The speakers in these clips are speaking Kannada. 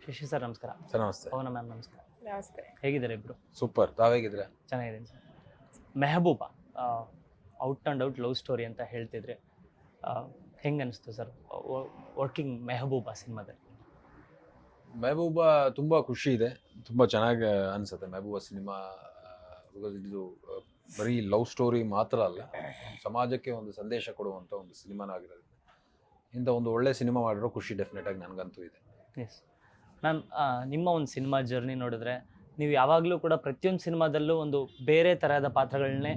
ಶಶಿ ಸರ್ ನಮಸ್ಕಾರ. ಸರ್ ನಮಸ್ತೆ. ಪವನ ಮ್ಯಾಮ್ ನಮಸ್ಕಾರ. ನಮಸ್ತೆ. ಹೇಗಿದ್ದಾರೆ ಇಬ್ರು? ಸೂಪರ್, ತಾವೇಗಿದ್ರೆ? ಚೆನ್ನಾಗಿದ್ದೀನಿ sir. Mehbooba out and out love story ಅಂತ ಹೇಳ್ತಿದ್ರೆ ಹೆಂಗೆ ಅನಿಸ್ತು ಸರ್ ವರ್ಕಿಂಗ್ ಮೆಹಬೂಬಾ ಸಿನಿಮಾದಲ್ಲಿ? ಮೆಹಬೂಬಾ ತುಂಬ ಖುಷಿ ಇದೆ, ತುಂಬ ಚೆನ್ನಾಗಿ ಅನಿಸುತ್ತೆ ಮೆಹಬೂಬಾ ಸಿನಿಮಾ. ಬಿಕಾಸ್ ಇದು ಬರೀ ಲವ್ ಸ್ಟೋರಿ ಮಾತ್ರ ಅಲ್ಲ, ಸಮಾಜಕ್ಕೆ ಒಂದು ಸಂದೇಶ ಕೊಡುವಂಥ ಒಂದು ಸಿನಿಮಾನಾಗಿರೋದ್ರಿಂದ ಇಂಥ ಒಂದು ಒಳ್ಳೆ ಸಿನಿಮಾ ಮಾಡಿರೋ ಖುಷಿ ಡೆಫಿನೆಟಾಗಿ ನನಗಂತೂ ಇದೆ. ಎಸ್ ಮ್ಯಾಮ್, ನಿಮ್ಮ ಒಂದು ಸಿನಿಮಾ ಜರ್ನಿ ನೋಡಿದ್ರೆ ನೀವು ಯಾವಾಗಲೂ ಕೂಡ ಪ್ರತಿಯೊಂದು ಸಿನಿಮಾದಲ್ಲೂ ಒಂದು ಬೇರೆ ಥರದ ಪಾತ್ರಗಳನ್ನೇ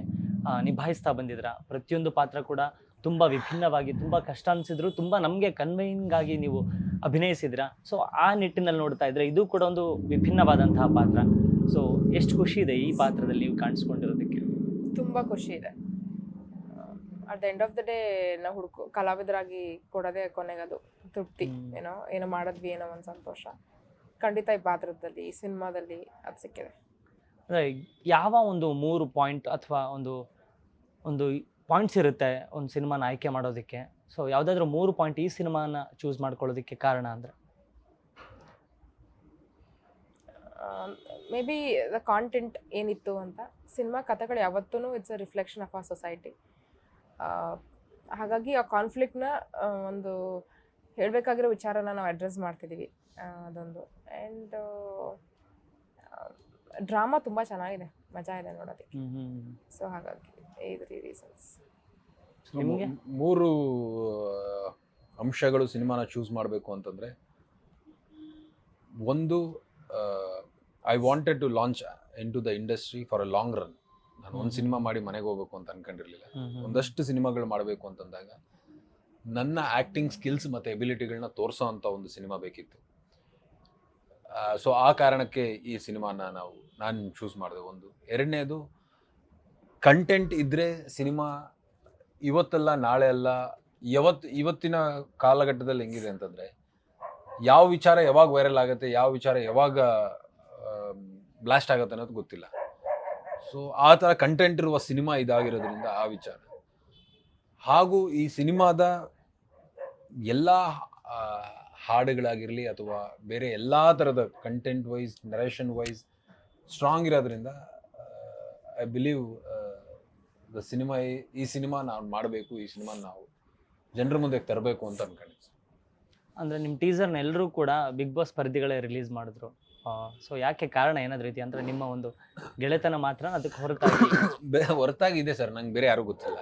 ನಿಭಾಯಿಸ್ತಾ ಬಂದಿದ್ದೀರಾ. ಪ್ರತಿಯೊಂದು ಪಾತ್ರ ಕೂಡ ತುಂಬ ವಿಭಿನ್ನವಾಗಿ, ತುಂಬ ಕಷ್ಟ ಅನಿಸಿದ್ರು ತುಂಬ ನಮಗೆ ಕನ್ವಿನಿಂಗ್ ಆಗಿ ನೀವು ಅಭಿನಯಿಸಿದಿರಾ. ಸೊ ಆ ನಿಟ್ಟಿನಲ್ಲಿ ನೋಡ್ತಾ ಇದ್ರೆ ಇದು ಕೂಡ ಒಂದು ವಿಭಿನ್ನವಾದಂತಹ ಪಾತ್ರ. ಸೊ ಎಷ್ಟು ಖುಷಿ ಇದೆ ಈ ಪಾತ್ರದಲ್ಲಿ ನೀವು ಕಾಣಿಸ್ಕೊಂಡಿರೋದಕ್ಕೆ? ತುಂಬ ಖುಷಿ ಇದೆ. At the end of the day ನಾವು ಕಲಾವಿದರಾಗಿ ಕೊಡೋದೇ ಕೊನೆಗದು ತೃಪ್ತಿ. ಏನೋ ಮಾಡಿದ್ವಿ, ಏನೋ ಒಂದು ಸಂತೋಷ. ಖಂಡಿತ ಈ ಪಾತ್ರದಲ್ಲಿ, ಈ ಸಿನಿಮಾದಲ್ಲಿ ಅದು ಸಿಕ್ಕಿದೆ. ಅಂದರೆ ಯಾವ ಒಂದು 3 ಪಾಯಿಂಟ್ ಅಥವಾ ಒಂದು ಪಾಯಿಂಟ್ಸ್ ಇರುತ್ತೆ ಒಂದು ಸಿನಿಮಾನ ಆಯ್ಕೆ ಮಾಡೋದಕ್ಕೆ? ಸೊ ಯಾವುದಾದ್ರೂ 3 ಪಾಯಿಂಟ್ ಈ ಸಿನಿಮಾನ ಚೂಸ್ ಮಾಡ್ಕೊಳ್ಳೋದಕ್ಕೆ ಕಾರಣ ಅಂದರೆ? ಮೇ ಬಿ ದ ಕಾಂಟೆಂಟ್ ಏನಿತ್ತು ಅಂತ. ಸಿನಿಮಾ ಕಥೆಗಳು ಯಾವತ್ತೂ ಇಟ್ಸ್ ಅ ರಿಫ್ಲೆಕ್ಷನ್ ಆಫ್ ಆ ಸೊಸೈಟಿ. ಹಾಗಾಗಿ ಆ ಕಾನ್ಫ್ಲಿಕ್ಟ್ನ ಒಂದು ಹೇಳಬೇಕಾಗಿರೋ ವಿಚಾರನ ನಾವು ಅಡ್ರೆಸ್ ಮಾಡ್ತಿದ್ದೀವಿ, ಅದೊಂದು. ಆ್ಯಂಡ್ ಡ್ರಾಮಾ ತುಂಬ ಚೆನ್ನಾಗಿದೆ, ಮಜಾ ಇದೆ ನೋಡೋದಕ್ಕೆ. ಸೊ ಹಾಗಾಗಿ ಈ 3 ರೀಸನ್ಸ್. ನಿಮಗೆ 3 ಅಂಶಗಳು ಸಿನಿಮಾನ ಚೂಸ್ ಮಾಡಬೇಕು ಅಂತಂದರೆ, ಒಂದು, I wanted to launch into the industry for a long run. ನಾನು ಒಂದು ಸಿನಿಮಾ ಮಾಡಿ ಮನೆಗೆ ಹೋಗ್ಬೇಕು ಅಂತ ಅನ್ಕೊಂಡಿರಲಿಲ್ಲ. ಒಂದಷ್ಟು ಸಿನಿಮಾಗಳು ಮಾಡಬೇಕು ಅಂತಂದಾಗ ನನ್ನ ಆ್ಯಕ್ಟಿಂಗ್ ಸ್ಕಿಲ್ಸ್ ಮತ್ತು ಎಬಿಲಿಟಿಗಳನ್ನ ತೋರಿಸೋ ಅಂಥ ಒಂದು ಸಿನಿಮಾ ಬೇಕಿತ್ತು. ಸೊ ಆ ಕಾರಣಕ್ಕೆ ಈ ಸಿನಿಮಾನ ನಾನು ಚೂಸ್ ಮಾಡಿದೆ. ಒಂದು. ಎರಡನೇದು, ಕಂಟೆಂಟ್ ಇದ್ದರೆ ಸಿನಿಮಾ ಇವತ್ತಲ್ಲ ನಾಳೆ ಅಲ್ಲ, ಇವತ್ತಿನ ಕಾಲಘಟ್ಟದಲ್ಲಿ ಹೆಂಗಿದೆ ಅಂತಂದರೆ, ಯಾವ ವಿಚಾರ ಯಾವಾಗ ವೈರಲ್ ಆಗುತ್ತೆ, ಯಾವ ವಿಚಾರ ಯಾವಾಗ ಬ್ಲಾಸ್ಟ್ ಆಗುತ್ತೆ ಅನ್ನೋದು ಗೊತ್ತಿಲ್ಲ. ಸೊ ಆ ಥರ ಕಂಟೆಂಟ್ ಇರುವ ಸಿನಿಮಾ ಇದಾಗಿರೋದ್ರಿಂದ ಆ ವಿಚಾರ, ಹಾಗೂ ಈ ಸಿನಿಮಾದ ಎಲ್ಲ ಹಾಡುಗಳಾಗಿರಲಿ ಅಥವಾ ಬೇರೆ ಎಲ್ಲ ಥರದ content wise, narration wise strong ಇರೋದ್ರಿಂದ ಐ ಬಿಲೀವ್ ದ ಸಿನಿಮಾ, ಈ ಸಿನಿಮಾ ನಾವು ಮಾಡಬೇಕು, ಈ ಸಿನಿಮಾ ನಾವು ಜನರ ಮುಂದೆ ತರಬೇಕು ಅಂತ ಅನ್ಕೊಂಡಿದ್ದೆ. ಅಂದರೆ ನಿಮ್ಮ ಟೀಸರ್ನ ಎಲ್ಲರೂ ಕೂಡ ಬಿಗ್ ಬಾಸ್ ಸ್ಪರ್ಧಿಗಳೇ ರಿಲೀಸ್ ಮಾಡಿದ್ರು. ಸೊ ಯಾಕೆ ಕಾರಣ ಏನಾದ್ರು ರೀತಿ ಅಂದರೆ ನಿಮ್ಮ ಒಂದು ಗೆಳೆತನ ಮಾತ್ರ, ಅದಕ್ಕೆ ಹೊರತಾಗಿ ಇದೆ ಸರ್, ನಂಗೆ ಬೇರೆ ಯಾರೂ ಗೊತ್ತಿಲ್ಲ.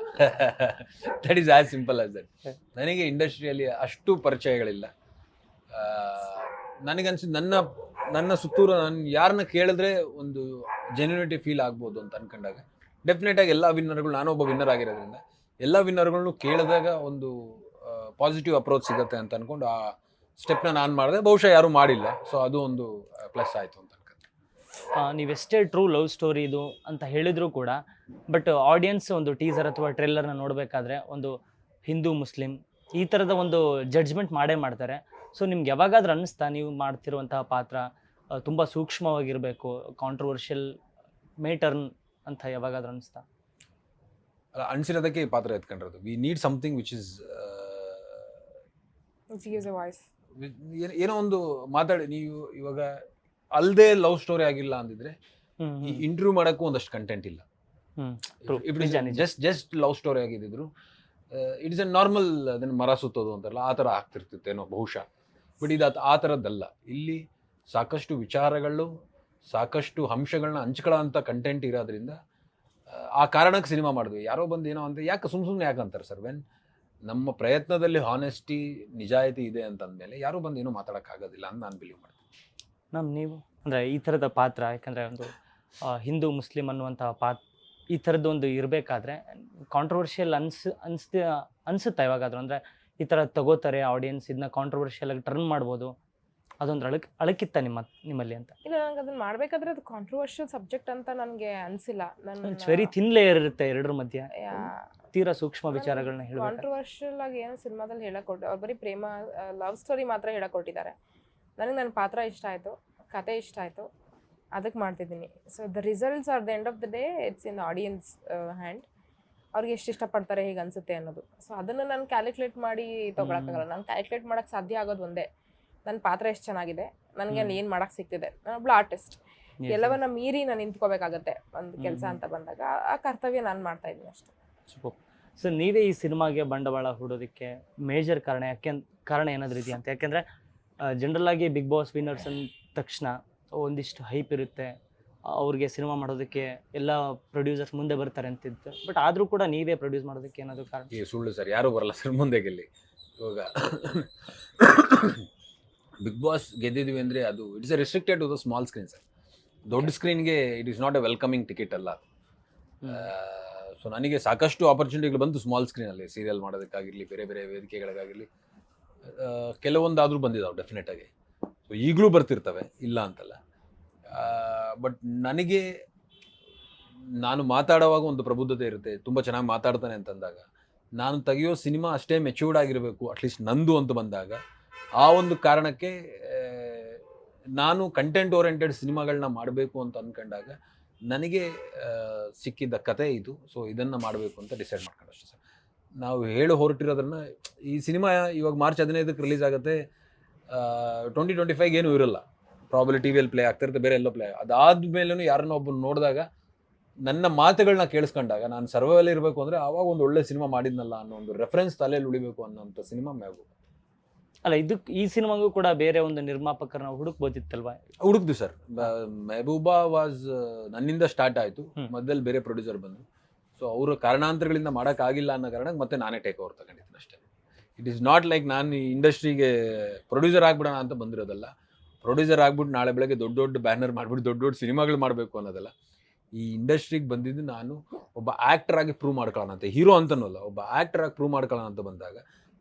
That is as simple as that. ನನಗೆ ಇಂಡಸ್ಟ್ರಿಯಲ್ಲಿ ಅಷ್ಟು ಪರಿಚಯಗಳಿಲ್ಲ. ನನಗನ್ಸಿದ್ದು ನನ್ನ ಸುತ್ತೂರು ನಾನು ಯಾರನ್ನ ಕೇಳಿದ್ರೆ ಒಂದು ಜೆನ್ಯೂನಿಟಿ ಫೀಲ್ ಆಗ್ಬೋದು ಅಂತ ಅನ್ಕೊಂಡಾಗ ಡೆಫಿನೆಟಾಗಿ ಎಲ್ಲ ವಿನ್ನರ್ಗಳು, ನಾನೊಬ್ಬ ವಿನ್ನರ್ ಆಗಿರೋದ್ರಿಂದ ಎಲ್ಲ ವಿನ್ನರ್ಗಳನ್ನು ಕೇಳಿದಾಗ ಒಂದು ಪಾಸಿಟಿವ್ ಅಪ್ರೋಚ್ ಸಿಗುತ್ತೆ ಅಂತ ಅಂದ್ಕೊಂಡು ಆ ಸ್ಟೆಪ್ನ ನಾನು ಮಾಡಿದೆ. ಬಹುಶಃ ಯಾರೂ ಮಾಡಿಲ್ಲ, ಸೊ ಅದು ಒಂದು ಪ್ಲಸ್ ಆಯಿತು ಅಂತ ಅನ್ಕೊಂಡೆ. ನೀವೆಷ್ಟೇ ಟ್ರೂ ಲವ್ ಸ್ಟೋರಿ ಇದು ಅಂತ ಹೇಳಿದರೂ ಕೂಡ, ಬಟ್ ಆಡಿಯನ್ಸ್ ಒಂದು ಟೀಸರ್ ಅಥವಾ ಟ್ರೇಲರ್ನ ನೋಡಬೇಕಾದ್ರೆ ಒಂದು ಹಿಂದೂ ಮುಸ್ಲಿಂ ಈ ಥರದ ಒಂದು ಜಡ್ಜ್ಮೆಂಟ್ ಮಾಡೇ ಮಾಡ್ತಾರೆ. ಸೊ ನಿಮ್ಗೆ ಯಾವಾಗಾದ್ರೂ ಅನ್ನಿಸ್ತಾ ನೀವು ಮಾಡ್ತಿರುವಂತಹ ಪಾತ್ರ ತುಂಬ ಸೂಕ್ಷ್ಮವಾಗಿರಬೇಕು, ಕಾಂಟ್ರವರ್ಷಿಯಲ್ ಮೇಟರ್ನ್ ಅಂತ ಯಾವಾಗಾದ್ರೂ ಅನ್ನಿಸ್ತಾ? ಅಲ್ಲ, ಅನಿಸಿರೋದಕ್ಕೆ ಈ ಪಾತ್ರ ಎತ್ಕೊಂಡಿರೋದು. We need something which is voice. ಏನೋ ಒಂದು ಮಾತಾಡಿ. ನೀವು ಇವಾಗ ಅಲ್ಲದೆ ಲವ್ ಸ್ಟೋರಿ ಆಗಿಲ್ಲ ಅಂದಿದ್ರೆ ಈ ಇಂಟರ್ವ್ಯೂ ಮಾಡೋಕ್ಕೂ ಒಂದಷ್ಟು ಕಂಟೆಂಟ್ ಇಲ್ಲ. ಜಸ್ಟ್ ಲವ್ ಸ್ಟೋರಿ ಆಗಿದ್ದಿದ್ರು ಇಟ್ ಇಸ್ ಎ ನಾರ್ಮಲ್, ಅದನ್ನು ಮರ ಸುತ್ತೋದು ಅಂತಾರಲ್ಲ, ಆ ಥರ ಆಗ್ತಿರ್ತಿತ್ತೇನೋ ಬಹುಶಃ. ಬಟ್ ಇದು ಆ ಥರದ್ದಲ್ಲ. ಇಲ್ಲಿ ಸಾಕಷ್ಟು ವಿಚಾರಗಳು, ಸಾಕಷ್ಟು ಅಂಶಗಳನ್ನ ಹಂಚ್ಕೊಳ್ಳೋ ಅಂಥ ಕಂಟೆಂಟ್ ಇರೋದ್ರಿಂದ ಆ ಕಾರಣಕ್ಕೆ ಸಿನಿಮಾ ಮಾಡಿದ್ವಿ. ಯಾರೋ ಬಂದು ಏನೋ ಅಂತ ಯಾಕೆ ಸುಮ್ಮನೆ ಯಾಕೆ ಅಂತಾರೆ ಸರ್? ವೆನ್ ನಮ್ಮ ಪ್ರಯತ್ನದಲ್ಲಿ ಹಾನೆಸ್ಟಿ, ನಿಜಾಯಿತಿ ಇದೆ ಅಂತಂದಮೇಲೆ ಯಾರೂ ಬಂದು ಏನೂ ಮಾತಾಡೋಕ್ಕಾಗೋದಿಲ್ಲ ಅಂತ ನಾನು ಬಿಲೀವ್ ಮಾಡ್ತೀನಿ. ನೀವು ಅಂದರೆ ಈ ಥರದ ಪಾತ್ರ, ಯಾಕಂದರೆ ಒಂದು ಹಿಂದೂ ಮುಸ್ಲಿಂ ಅನ್ನುವಂಥ ಈ ಥರದ್ದೊಂದು ಇರಬೇಕಾದ್ರೆ ಕಾಂಟ್ರವರ್ಷಿಯಲ್ ಅನಿಸುತ್ತಾ ಇವಾಗಾದರೂ? ಅಂದರೆ ಈ ಥರ ತಗೋತಾರೆ ಆಡಿಯನ್ಸ್, ಇದನ್ನ ಕಾಂಟ್ರವರ್ಷಿಯಲ್ ಆಗಿ ಟರ್ನ್ ಮಾಡ್ಬೋದು, ಅದೊಂದು ಅಳಕಿತ್ತ ನಿಮ್ಮಲ್ಲಿ ಅಂತ? ಇಲ್ಲ, ನನಗೆ ಅದನ್ನು ಮಾಡಬೇಕಾದ್ರೆ ಅದು ಕಾಂಟ್ರವರ್ಷಿಯಲ್ ಸಬ್ಜೆಕ್ಟ್ ಅಂತ ನನಗೆ ಅನಿಸಿಲ್ಲ. ವೆರಿ ಥಿನ್ ಲೇಯರ್ ಇರುತ್ತೆ ಎರಡರ ಮಧ್ಯೆ, ತೀರಾ ಸೂಕ್ಷ್ಮ ವಿಚಾರಗಳನ್ನ ಹೇಳಿ. ಕಾಂಟ್ರವರ್ಷಿಯಲ್ ಆಗಿ ಏನೋ ಸಿನಿಮಾದಲ್ಲಿ ಹೇಳಕೊಟ್ಟು, ಅವ್ರು ಬರೀ ಪ್ರೇಮ ಲವ್ ಸ್ಟೋರಿ ಮಾತ್ರ ಹೇಳಕೊಟ್ಟಿದ್ದಾರೆ. ನನಗೆ ನನ್ನ ಪಾತ್ರ ಇಷ್ಟ ಆಯಿತು, ಕತೆ ಇಷ್ಟ ಆಯಿತು, ಅದಕ್ಕೆ ಮಾಡ್ತಿದ್ದೀನಿ. So the results are the end of the day it's in audience hand. ಅವ್ರಿಗೆ ಎಷ್ಟು ಇಷ್ಟಪಡ್ತಾರೆ, ಹೇಗೆ ಅನಿಸುತ್ತೆ ಅನ್ನೋದು. ಸೊ ಅದನ್ನು ನಾನು ಕ್ಯಾಲ್ಕುಲೇಟ್ ಮಾಡಿ ತೊಗೊಳಕ್ಕಾಗಲ್ಲ. ನಾನು ಕ್ಯಾಲ್ಕುಲೇಟ್ ಮಾಡೋಕ್ಕೆ ಸಾಧ್ಯ ಆಗೋದು ಒಂದೇ, ನನ್ನ ಪಾತ್ರ ಎಷ್ಟು ಚೆನ್ನಾಗಿದೆ, ನನಗೆ ಏನು ಮಾಡಕ್ ಸಿಗ್ತಿದೆ, ನಾನೊಬ್ಳು ಆರ್ಟಿಸ್ಟ್, ಎಲ್ಲವನ್ನ ಮೀರಿ ನಾನು ನಿಂತ್ಕೋಬೇಕಾಗತ್ತೆ ಒಂದು ಕೆಲಸ ಅಂತ ಬಂದಾಗ ಆ ಕರ್ತವ್ಯ ನಾನು ಮಾಡ್ತಾ ಇದ್ದೀನಿ ಅಷ್ಟೇ. ಸೊ ನೀವೇ ಈ ಸಿನಿಮಾಗೆ ಬಂಡವಾಳ ಹೂಡೋದಕ್ಕೆ ಮೇಜರ್ ಕಾರಣ ಏನಾದರೂ ಇದೆಯಾ ಅಂತ? ಯಾಕೆಂದರೆ ಜನರಲ್ ಆಗಿ ಬಿಗ್ ಬಾಸ್ ವಿನ್ನರ್ಸ್ ಅಂದ ತಕ್ಷಣ ಒಂದಿಷ್ಟು ಹೈಪ್ ಇರುತ್ತೆ, ಅವ್ರಿಗೆ ಸಿನಿಮಾ ಮಾಡೋದಕ್ಕೆ ಎಲ್ಲ ಪ್ರೊಡ್ಯೂಸರ್ಸ್ ಮುಂದೆ ಬರ್ತಾರೆ ಅಂತಿತ್ತು. ಬಟ್ ಆದರೂ ಕೂಡ ನೀವೇ ಪ್ರೊಡ್ಯೂಸ್ ಮಾಡೋದಕ್ಕೆ ಏನಾದರೂ ಕಾರಣ? ಈ ಸುಳ್ಳು ಸರ್, ಯಾರೂ ಬರಲ್ಲ ಸರ್ ಮುಂದೆ ಗೆಲ್ಲಿ. ಇವಾಗ ಬಿಗ್ ಬಾಸ್ ಗೆದ್ದಿದ್ವಿ ಅಂದರೆ ಅದು it's a restricted to the small screen sir. ದೊಡ್ಡ ಸ್ಕ್ರೀನ್ಗೆ it is not a welcoming ticket ಅಲ್ಲ. ಸೊ ನನಗೆ ಸಾಕಷ್ಟು ಆಪರ್ಚುನಿಟಿಗಳು ಬಂತು ಸ್ಮಾಲ್ ಸ್ಕ್ರೀನಲ್ಲಿ, ಸೀರಿಯಲ್ ಮಾಡೋದಕ್ಕಾಗಿರಲಿ, ಬೇರೆ ಬೇರೆ ವೇದಿಕೆಗಳಿಗಾಗಿರಲಿ, ಕೆಲವೊಂದಾದರೂ ಬಂದಿದ್ದಾವೆ ಡೆಫಿನೆಟ್ ಆಗಿ. ಸೊ ಈಗಲೂ ಬರ್ತಿರ್ತವೆ, ಇಲ್ಲ ಅಂತಲ್ಲ. ಬಟ್ ನನಗೆ ನಾನು ಮಾತಾಡುವಾಗ ಒಂದು ಪ್ರಬುದ್ಧತೆ ಇರುತ್ತೆ, ತುಂಬ ಚೆನ್ನಾಗಿ ಮಾತಾಡ್ತಾನೆ ಅಂತಂದಾಗ ನಾನು ತೆಗೆಯೋ ಸಿನಿಮಾ ಅಷ್ಟೇ ಮೆಚ್ಯೂರ್ಡ್ ಆಗಿರಬೇಕು, ಅಟ್ಲೀಸ್ಟ್ ನಂದು ಅಂತ ಬಂದಾಗ ಆ ಒಂದು ಕಾರಣಕ್ಕೆ ನಾನು ಕಂಟೆಂಟ್ ಓರಿಯೆಂಟೆಡ್ ಸಿನಿಮಾಗಳನ್ನ ಮಾಡಬೇಕು ಅಂತ ಅಂದ್ಕೊಂಡಾಗ ನನಗೆ ಸಿಕ್ಕಿದ್ದ ಕತೆ ಇದು. ಸೊ ಇದನ್ನು ಮಾಡಬೇಕು ಅಂತ ಡಿಸೈಡ್ ಮಾಡ್ಕೊಂಡು ಅಷ್ಟೇ ಸರ್. ನಾವು ಹೊರಟಿರೋದನ್ನು, ಈ ಸಿನಿಮಾ ಇವಾಗ ಮಾರ್ಚ್ 15ಕ್ಕೆ ರಿಲೀಸ್ ಆಗುತ್ತೆ, 2025 ಏನೂ ಇರೋಲ್ಲ, ಪ್ರಾಬಲಿ ಟಿ ವಿಯಲ್ಲಿ ಪ್ಲೇ ಆಗ್ತಿರುತ್ತೆ, ಬೇರೆ ಎಲ್ಲೋ ಪ್ಲೇ. ಅದಾದ್ಮೇಲೂ ಯಾರನ್ನ ಒಬ್ಬರು ನೋಡಿದಾಗ ನನ್ನ ಮಾತುಗಳನ್ನ ಕೇಳಿಸ್ಕೊಂಡಾಗ ನಾನು ಸರ್ವೈವಲ್ ಇರಬೇಕು ಅಂದರೆ ಆವಾಗ ಒಂದು ಒಳ್ಳೆ ಸಿನಿಮಾ ಮಾಡಿದ್ನಲ್ಲ ಅನ್ನೋ ಒಂದು ರೆಫರೆನ್ಸ್ ತಲೆಯಲ್ಲಿ ಉಳಿಬೇಕು ಅನ್ನೋಂಥ ಸಿನಿಮಾ ಮೆಹಬೂಬ. ಅಲ್ಲ, ಈ ಸಿನಿಮಾಗೂ ಕೂಡ ಬೇರೆ ಒಂದು ನಿರ್ಮಾಪಕರನ್ನ ಹುಡುಕ್ಬೋದಿತ್ತಲ್ವಾ? ಹುಡುಕ್ದು ಸರ್. ಮೆಹಬೂಬ ವಾಸ್ ನನ್ನಿಂದ ಸ್ಟಾರ್ಟ್ ಆಯಿತು, ಮಧ್ಯದಲ್ಲಿ ಬೇರೆ ಪ್ರೊಡ್ಯೂಸರ್ ಬಂದರು. ಸೊ ಅವರ ಕಾರಣಾಂತರಗಳಿಂದ ಮಾಡೋಕ್ಕಾಗಿಲ್ಲ ಅನ್ನೋ ಕಾರಣಕ್ಕೆ ಮತ್ತೆ ನಾನೇ ಟೇಕ್ ಓವರ್ ತಗೊಂಡಿದ್ದೀನಿ ಅಷ್ಟೇ. ಇಟ್ ಈಸ್ ನಾಟ್ ಲೈಕ್ ನಾನು ಈ ಇಂಡಸ್ಟ್ರಿಗೆ ಪ್ರೊಡ್ಯೂಸರ್ ಆಗ್ಬಿಡೋಣ ಅಂತ ಬಂದಿರೋದಲ್ಲ. ಪ್ರೊಡ್ಯೂಸರ್ ಆಗ್ಬಿಟ್ಟು ನಾಳೆ ಬೆಳಗ್ಗೆ ದೊಡ್ಡ ದೊಡ್ಡ ಬ್ಯಾನರ್ ಮಾಡಿಬಿಟ್ಟು ದೊಡ್ಡ ದೊಡ್ಡ ಸಿನಿಮಾಗಳು ಮಾಡಬೇಕು ಅನ್ನೋದಲ್ಲ. ಈ ಇಂಡಸ್ಟ್ರಿಗೆ ಬಂದಿದ್ದು ನಾನು ಒಬ್ಬ ಆ್ಯಕ್ಟರ್ ಆಗಿ ಪ್ರೂವ್ ಮಾಡ್ಕೊಳ್ಳೋಣ ಅಂತ, ಹೀರೋ ಅಂತನಲ್ಲ, ಒಬ್ಬ ಆ್ಯಕ್ಟರ್ ಆಗಿ ಪ್ರೂವ್ ಮಾಡ್ಕೊಳ್ಳೋಣ ಅಂತ ಬಂದಾಗ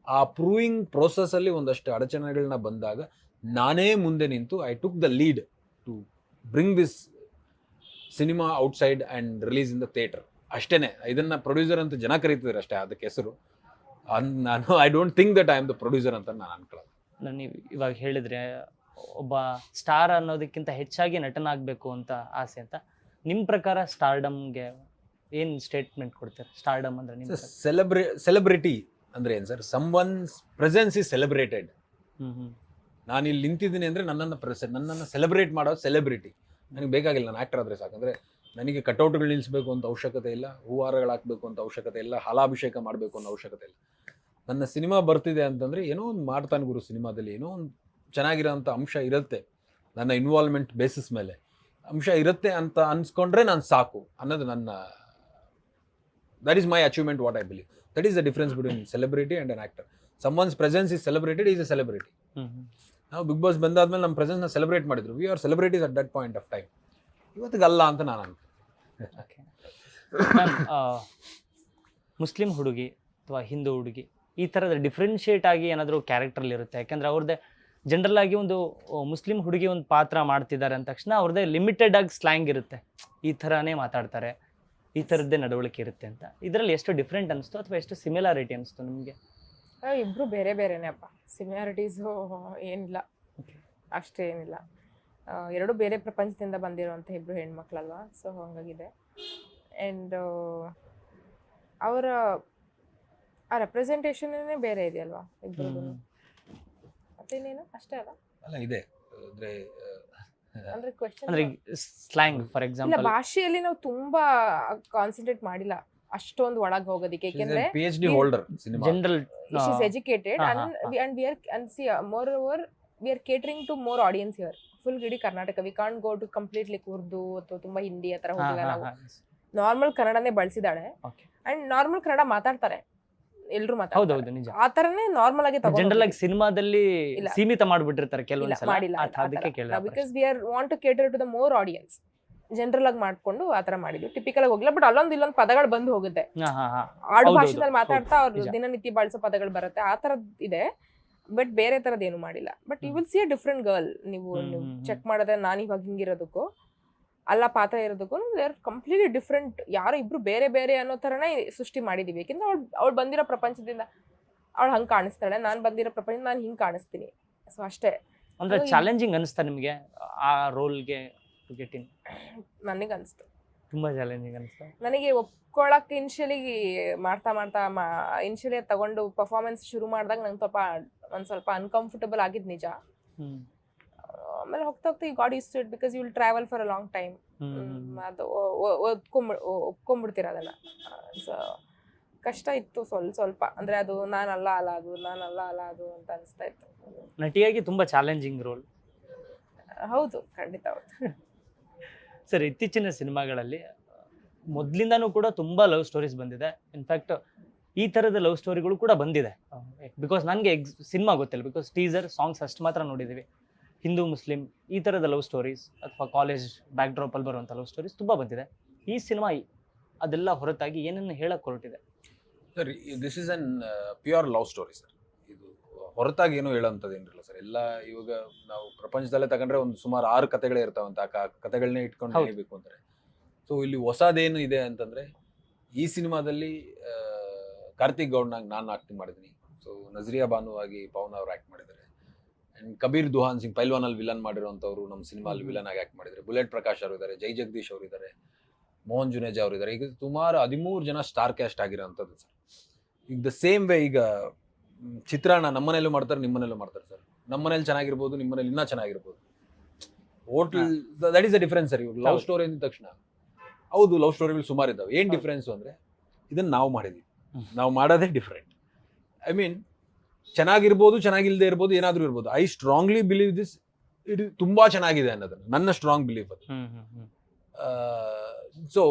ಆ ಪ್ರೂವಿಂಗ್ ಪ್ರೋಸೆಸ್ಸಲ್ಲಿ ಒಂದಷ್ಟು ಅಡಚಣೆಗಳನ್ನ ಬಂದಾಗ ನಾನೇ ಮುಂದೆ ನಿಂತು I took the lead to bring this cinema outside and release in the theatre ಅಷ್ಟೇ. ಇದನ್ನು ಪ್ರೊಡ್ಯೂಸರ್ ಅಂತ ಜನ ಕರೀತಿದ್ದಾರೆ ಅಷ್ಟೇ, ಅದಕ್ಕೆ ಹೆಸರು. ನಾನು I don't think that I am the producer ಅಂತ ನಾನು ಅನ್ಕೊಳ್ಳೋದು. ನೀವು ಇವಾಗ ಹೇಳಿದ್ರೆ ಒಬ್ಬ ಸ್ಟಾರ್ ಅನ್ನೋದಕ್ಕಿಂತ ಹೆಚ್ಚಾಗಿ ನಟನಾಗಬೇಕು ಅಂತ ಆಸೆ ಅಂತ. ನಿಮ್ಮ ಪ್ರಕಾರ ಸ್ಟಾರ್ಡಮ್ಗೆ ಏನು ಸ್ಟೇಟ್ಮೆಂಟ್ ಕೊಡ್ತಾರೆ? ಸ್ಟಾರ್ಡಮ್ ಅಂದರೆ ನಿಮ್ಮ ಸೆಲೆಬ್ರಿಟಿ ಅಂದರೆ ಏನು sir? Someone's presence is celebrated. ನಾನು ಇಲ್ಲಿ ನಿಂತಿದ್ದೀನಿ ಅಂದರೆ ನನ್ನನ್ನು ಸೆಲೆಬ್ರೇಟ್ ಮಾಡೋದು ಸೆಲೆಬ್ರಿಟಿ. ನನಗೆ ಬೇಕಾಗಿಲ್ಲ, ನಾನು ಆ್ಯಕ್ಟರ್ ಆದರೆ ಸಾಕಂದರೆ ನನಗೆ ಕಟೌಟ್ಗಳು ನಿಲ್ಲಿಸಬೇಕು ಅಂತ ಅವಶ್ಯಕತೆ ಇಲ್ಲ, ಹೂವಾರಗಳು ಹಾಕಬೇಕು ಅಂತ ಅವಶ್ಯಕತೆ ಇಲ್ಲ, ಹಾಲಾಭಿಷೇಕ ಮಾಡಬೇಕು ಅನ್ನೋ ಅವಶ್ಯಕತೆ ಇಲ್ಲ. ನನ್ನ ಸಿನಿಮಾ ಬರ್ತಿದೆ ಅಂತಂದರೆ ಏನೋ ಒಂದು ಮಾಡ್ತಾನೆ ಗುರು, ಸಿನಿಮಾದಲ್ಲಿ ಏನೋ ಒಂದು ಚೆನ್ನಾಗಿರೋಂಥ ಅಂಶ ಇರುತ್ತೆ, ನನ್ನ ಇನ್ವಾಲ್ವ್ಮೆಂಟ್ ಬೇಸಿಸ್ ಮೇಲೆ ಅಂಶ ಇರುತ್ತೆ ಅಂತ ಅನ್ಸ್ಕೊಂಡ್ರೆ ನಾನು ಸಾಕು ಅನ್ನೋದು ನನ್ನ, that is my achievement, what I believe. That is the difference between celebrity and an actor. Someone's presence is celebrated, is a celebrity. ನಾವು ಬಿಗ್ ಬಾಸ್ ಬಂದಾದ್ಮೇಲೆ ನಮ್ಮ ಪ್ರೆಸೆನ್ಸ್ನ ಸೆಲೆಬ್ರೇಟ್ ಮಾಡಿದ್ರು, we are celebrities at that point of time. ಇವತ್ತಿಗಲ್ಲ ಅಂತ ನಾನು ಅನ್ಕೊಂಡೆ. ಮುಸ್ಲಿಂ ಹುಡುಗಿ ಅಥವಾ ಹಿಂದೂ ಹುಡುಗಿ ಈ ಥರದ ಡಿಫ್ರೆನ್ಷಿಯೇಟ್ ಆಗಿ ಏನಾದರೂ ಕ್ಯಾರೆಕ್ಟ್ರಲ್ಲಿ ಇರುತ್ತೆ? ಯಾಕೆಂದರೆ ಅವ್ರದ್ದೇ ಜನರಲ್ ಆಗಿ ಒಂದು ಮುಸ್ಲಿಂ ಹುಡುಗಿ ಒಂದು ಪಾತ್ರ ಮಾಡ್ತಿದ್ದಾರೆ ಅಂದ ತಕ್ಷಣ ಅವ್ರದ್ದೇ ಲಿಮಿಟೆಡ್ ಆಗಿ ಸ್ಲ್ಯಾಂಗ್ ಇರುತ್ತೆ, ಈ ಥರನೇ ಮಾತಾಡ್ತಾರೆ, ಈ ಥರದ್ದೇ ನಡವಳಿಕೆ ಇರುತ್ತೆ ಅಂತ. ಇದರಲ್ಲಿ ಎಷ್ಟು ಡಿಫ್ರೆಂಟ್ ಅನಿಸ್ತು ಅಥವಾ ಎಷ್ಟು ಸಿಮಿಲಾರಿಟಿ ಅನಿಸ್ತು ನಿಮಗೆ? ಇಬ್ಬರು ಬೇರೆ ಬೇರೆನೇ ಅಪ್ಪ, ಸಿಮಿಲಾರಿಟೀಸು ಏನಿಲ್ಲ, ಅಷ್ಟೇನಿಲ್ಲ. ಎರಡು ಬೇರೆ ಪ್ರಪಂಚದಿಂದ ಬಂದಿರುವಂಥ ಇಬ್ಬರು ಹೆಣ್ಮಕ್ಳಲ್ವಾ, ಸೊ ಹಾಗಾಗಿದೆ. ಆ್ಯಂಡ್ ಅವರ ಆ ರೆಪ್ರೆಸೆಂಟೇಷನ್ನೇ ಬೇರೆ ಇದೆಯಲ್ವಾ ಇಬ್ಬರು. ಮತ್ತೇನೇನು ಅಷ್ಟೇ ಅಲ್ಲ ಅಲ್ಲ ಇದೆ ಅಂದ್ರೆ ಕ್ವೆಶ್ಚನ್ ಅಂದರೆ ಸ್ಲ್ಯಾಂಗ್ ಫಾರ್ ಇಲ್ಲ, ಎಕ್ಸಾಂಪಲ್ ಭಾಷೆಯಲ್ಲಿ ನಾವು ತುಂಬಾ ಕಾನ್ಸಂಟ್ರೇಟ್ ಮಾಡಿಲ್ಲ ಅಷ್ಟೊಂದು ಒಳಗೆ ಹೋಗೋದಕ್ಕೆ. ಯಾಕೆಂದ್ರೆ PhD holder cinema general she is educated and we are and see moreover we are catering to more audience here, full ಇಡೀ Karnataka. we can't go to completely Urdu ಅಥವಾ ತುಂಬಾ ಹಿಂದಿ ಆ ಥರ ಹೋಗಿಲ್ಲ ನಾವು. ನಾರ್ಮಲ್ ಕನ್ನಡನೇ ಬಳಸಿದಾಳೆ ಅಂಡ್ ನಾರ್ಮಲ್ ಕನ್ನಡ ಮಾತಾಡ್ತಾರೆ, ಎಲ್ರು ಮಾತಾಡ್ತಾರೆ, ನಿಜ. ಆ ಥರನೇ ನಾರ್ಮಲ್ ಆಗಿ ಜನರಲ್ ಆಗಿ ಸಿನಿಮಾದಲ್ಲಿ ಸೀಮಿತ ಮಾಡಿಬಿಟ್ಟಿರ್ತಾರೆ ಕೆಲವೊಂದು ಮಾಡಿಲ್ಲ. ಅದಕ್ಕೆ ಕೇಳಿದೆ, because we are want to cater to the more audience. General ಆಗಿ ಮಾಡ್ಕೊಂಡು ಆ ಥರ ಮಾಡಿದ್ವಿ, ಟಿಪಿಕಲ್ ಆಗಿ ಹೋಗಿಲ್ಲ. ಬಟ್ ಅಲ್ಲೊಂದು ಇಲ್ಲೊಂದು ಪದಗಳು ಬಂದು ಹೋಗುತ್ತೆ, ಆಡು ಭಾಷೆದಲ್ಲಿ ಮಾತಾಡ್ತಾ ಅವ್ರು ದಿನನಿತ್ಯ ಬಳಸೋ ಪದಗಳು ಬರುತ್ತೆ, ಆ ಥರದ್ದು ಇದೆ. ಬಟ್ ಬೇರೆ ಥರದ್ದು ಏನು ಮಾಡಿಲ್ಲ. But you will see a different girl. ನೀವು ಚೆಕ್ ಮಾಡಿದ್ರೆ ನಾನು ಇವಾಗ ಹಿಂಗಿರೋದಕ್ಕೂ ಅಲ್ಲ ಪಾತ್ರ ಇರೋದಕ್ಕೂ ದೇ ಆರ್ ಕಂಪ್ಲೀಟ್ಲಿ ಡಿಫ್ರೆಂಟ್. ಯಾರೋ ಇಬ್ರು ಬೇರೆ ಬೇರೆ ಅನ್ನೋ ಥರನೇ ಸೃಷ್ಟಿ ಮಾಡಿದ್ದೀವಿ. ಯಾಕೆಂದ್ರೆ ಅವಳು ಬಂದಿರೋ ಪ್ರಪಂಚದಿಂದ ಅವಳು ಹಂಗೆ ಕಾಣಿಸ್ತಾಳೆ, ನಾನು ಬಂದಿರೋ ಪ್ರಪಂಚದಿಂದ ನಾನು ಹಿಂಗೆ ಕಾಣಿಸ್ತೀನಿ. ಸೊ ಅಷ್ಟೇ. ಅಂದ್ರೆ ಚಾಲೆಂಜಿಂಗ್ ಅನಿಸ್ತಾ ನಿಮಗೆ ಆ ರೋಲ್ಗೆ ಗೆಟಿಂಗ್? ನನಗೆ ಅನಿಸ್ತು ತುಂಬಾ ಚಾಲೆಂಜಿಂಗ್ ಅನಿಸ್ತಾ. ನನಗೆ ಒಪ್ಕೊಳ್ಳೋಕೆ ಇನಿಷಿಯಲಿ ಇನಿಷಿಯಲಿ ತಗೊಂಡು ಪರ್ಫಾರ್ಮೆನ್ಸ್ ಶುರು ಮಾಡಿದಾಗ ನಂಗೆ ಒಂದು ಸ್ವಲ್ಪ ಅನ್ಕಂಫರ್ಟಬಲ್ ಆಗಿದ್ದು ನಿಜ. ಆಮೇಲೆ ಹೋಗ್ತಾ ಹೋಗ್ತಾ you got use to it because you will travel for a long time. ಅದು ಒಪ್ಕೊಂಡ್ಬಿಡ್ತೀರ ಅದನ್ನ. ಸೊ ಕಷ್ಟ ಇತ್ತು ಸ್ವಲ್ಪ ಅಂದ್ರೆ ಅದು ನಾನಲ್ಲ ಅದು ಅಂತ ಅನಿಸ್ತಾ ಇತ್ತು. ನಟಿಯಾಗಿ ತುಂಬಾ ಚಾಲೆಂಜಿಂಗ್ ರೋಲ್. ಹೌದು, ಖಂಡಿತ ಹೌದು. ಸರ್, ಇತ್ತೀಚಿನ ಸಿನಿಮಾಗಳಲ್ಲಿ ಮೊದಲಿಂದನೂ ಕೂಡ ತುಂಬಾ ಲವ್ ಸ್ಟೋರೀಸ್ ಬಂದಿದೆ. ಇನ್ಫ್ಯಾಕ್ಟ್ ಈ ಥರದ ಲವ್ ಸ್ಟೋರಿಗಳು ಕೂಡ ಬಂದಿದೆ. ಬಿಕಾಸ್ ನನಗೆ ಸಿನಿಮಾ ಗೊತ್ತಿಲ್ಲ, ಬಿಕಾಸ್ ಟೀಸರ್ ಸಾಂಗ್ಸ್ ಅಷ್ಟು ಮಾತ್ರ ನೋಡಿದ್ದೀವಿ. ಹಿಂದೂ ಮುಸ್ಲಿಂ ಈ ಥರದ ಲವ್ ಸ್ಟೋರೀಸ್ ಅಥವಾ ಕಾಲೇಜ್ ಬ್ಯಾಕ್ ಡ್ರಾಪಲ್ಲಿ ಬರುವಂಥ ಲವ್ ಸ್ಟೋರೀಸ್ ತುಂಬ ಬಂದಿದೆ. ಈ ಸಿನಿಮಾ ಅದೆಲ್ಲ ಹೊರತಾಗಿ ಏನನ್ನು ಹೇಳಕ್ಕೆ ಹೊರಟಿದೆ? Sir, this is an pure love story sir. ಇದು ಹೊರತಾಗಿ ಏನೂ ಹೇಳೋಂಥದ್ದು ಏನಿಲ್ಲ ಸರ್. ಎಲ್ಲ ಇವಾಗ ನಾವು ಪ್ರಪಂಚದಲ್ಲೇ ತಗೊಂಡ್ರೆ ಒಂದು ಸುಮಾರು 6 ಕಥೆಗಳೇ ಇರ್ತಾವಂತ. ಆ ಕಥೆಗಳನ್ನೇ ಇಟ್ಕೊಂಡು ಹೇಳಬೇಕು ಅಂದರೆ, ಸೊ ಇಲ್ಲಿ ಹೊಸದೇನು ಇದೆ ಅಂತಂದರೆ, ಈ ಸಿನಿಮಾದಲ್ಲಿ ಕಾರ್ತಿಕ್ ಗೌಡ್ನಾಗ ನಾನು ಆ್ಯಕ್ಟಿಂಗ್ ಮಾಡಿದ್ದೀನಿ. ಸೊ ನಜ್ರಿಯಾ ಬಾನು ಆಗಿ ಪವನ್ ಅವರು ಆ್ಯಕ್ಟ್ ಮಾಡಿದ್ದಾರೆ. ಆ್ಯಂಡ್ ಕಬೀರ್ ದುಹಾನ್ ಸಿಂಗ್ ಪೈಲ್ವಾನಲ್ಲಿ ವಿಲನ್ ಮಾಡಿರೋಂಥವ್ರು ನಮ್ಮ ಸಿನಿಮಾಲ್ಲಿ ವಿಲನ್ ಆಗಿ ಆ್ಯಕ್ಟ್ ಮಾಡಿದ್ದಾರೆ. ಬುಲೆಟ್ ಪ್ರಕಾಶ್ ಅವರು ಇದ್ದಾರೆ, ಜೈ ಜಗದೀಶ್ ಅವರು ಇದ್ದಾರೆ, ಮೋಹನ್ ಜುನೇಜಾ ಅವರು ಇದ್ದಾರೆ. ಈಗ ಸುಮಾರು 13 ಜನ ಸ್ಟಾರ್ ಕ್ಯಾಸ್ಟ್ ಆಗಿರೋಂಥದ್ದು ಸರ್. ಈಗ ದ ಸೇಮ್ ವೇ ಈಗ ಚಿತ್ರಾನ್ನ ನಮ್ಮನೇಲೂ ಮಾಡ್ತಾರೆ, ನಿಮ್ಮನೇಲೂ ಮಾಡ್ತಾರೆ ಸರ್. ನಮ್ಮನೇಲಿ ಚೆನ್ನಾಗಿರ್ಬೋದು, ನಿಮ್ಮನೇಲಿ ಇನ್ನೂ ಚೆನ್ನಾಗಿರ್ಬೋದು. Hotel that is a difference sir. ಇವಾಗ ಲವ್ ಸ್ಟೋರಿ ಅಂದ ತಕ್ಷಣ ಹೌದು, ಲವ್ ಸ್ಟೋರಿಗಳು ಸುಮಾರು ಇದ್ದಾವೆ. ಏನು ಡಿಫ್ರೆನ್ಸು ಅಂದರೆ, ಇದನ್ನು ನಾವು ಮಾಡಿದ್ವಿ, ನಾವು ಮಾಡೋದೇ ಡಿಫ್ರೆಂಟ್. ಐ ಮೀನ್, ಚೆನ್ನಾಗಿರ್ಬೋದು, ಚೆನ್ನಾಗಿಲ್ಲದೆ ಇರ್ಬೋದು, ಏನಾದರೂ ಇರ್ಬೋದು. ಐ ಸ್ಟ್ರಾಂಗ್ಲಿ ಬಿಲೀವ್ ದಿಸ್, ಇದು ತುಂಬ ಚೆನ್ನಾಗಿದೆ ಅನ್ನೋದನ್ನು ನನ್ನ ಸ್ಟ್ರಾಂಗ್ ಬಿಲೀವ್ ಅದು. So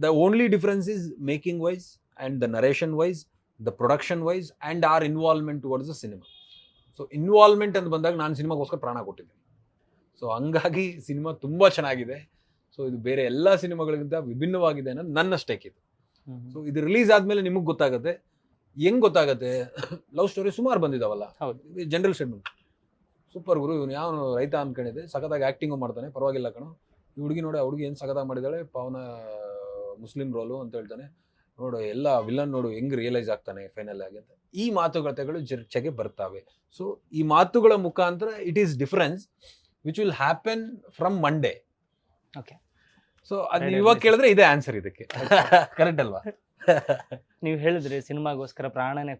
the only difference is making wise and the narration wise, the production wise and our involvement towards the cinema. So involvement ಅಂತ ಬಂದಾಗ ನಾನು ಸಿನಿಮಾಗೋಸ್ಕರ ಪ್ರಾಣ ಕೊಟ್ಟಿದ್ದೀನಿ. ಸೊ ಹಂಗಾಗಿ ಸಿನಿಮಾ ತುಂಬ ಚೆನ್ನಾಗಿದೆ. ಸೊ ಇದು ಬೇರೆ ಎಲ್ಲ ಸಿನಿಮಾಗಳಿಗಿಂತ ವಿಭಿನ್ನವಾಗಿದೆ ಅನ್ನೋದು ನನ್ನ ಸ್ಟೇಕ್ ಇದು. ಸೊ ಇದು ರಿಲೀಸ್ ಆದಮೇಲೆ ನಿಮಗೆ ಗೊತ್ತಾಗುತ್ತೆ. ಹೆಂಗೆ ಗೊತ್ತಾಗುತ್ತೆ? ಲವ್ ಸ್ಟೋರಿ ಸುಮಾರು ಬಂದಿದ್ದಾವಲ್ಲ, ಹೌದು, ಜನರಲ್ ಸ್ಟೇಟ್ಮೆಂಟ್. ಸೂಪರ್ ಗುರು, ಇವನು ಯಾವ ರೈತ ಅಂದ್ಕೊಂಡಿದ್ದೆ, ಸಖತ್ತಾಗಿ ಆ್ಯಕ್ಟಿಂಗು ಮಾಡ್ತಾನೆ, ಪರವಾಗಿಲ್ಲ ಕಣೋ, ಈ ಹುಡುಗಿ ನೋಡಿ, ಆ ಹುಡುಗಿ ಏನು ಸಖತ್ತಾಗಿ ಮಾಡಿದ್ದಾಳೆ, ಪವನ ಮುಸ್ಲಿಂ ರೋಲು ಅಂತ ಹೇಳ್ತಾನೆ, ನೋಡು ಎಲ್ಲ ವಿಲನ್ ನೋಡು ಹೆಂಗೆ ರಿಯಲೈಸ್ ಆಗ್ತಾನೆ ಫೈನಲ್ ಆಗಿ ಅಂತ. ಈ ಮಾತುಕತೆಗಳು ಚರ್ಚೆಗೆ ಬರ್ತವೆ. ಸೊ ಈ ಮಾತುಗಳ ಮುಖಾಂತರ it is difference which will happen from Monday. Okay. So ಅದು ಇವಾಗ ಕೇಳಿದ್ರೆ ಇದೇ ಆನ್ಸರ್ ಇದಕ್ಕೆ. ಕರೆಕ್ಟ್ ಅಲ್ವಾ? ನೀವು ಹೇಳಿದ್ರಿ ಸಿನಿಮಾಗೋಸ್ಕರ ಪ್ರಾಣನೇ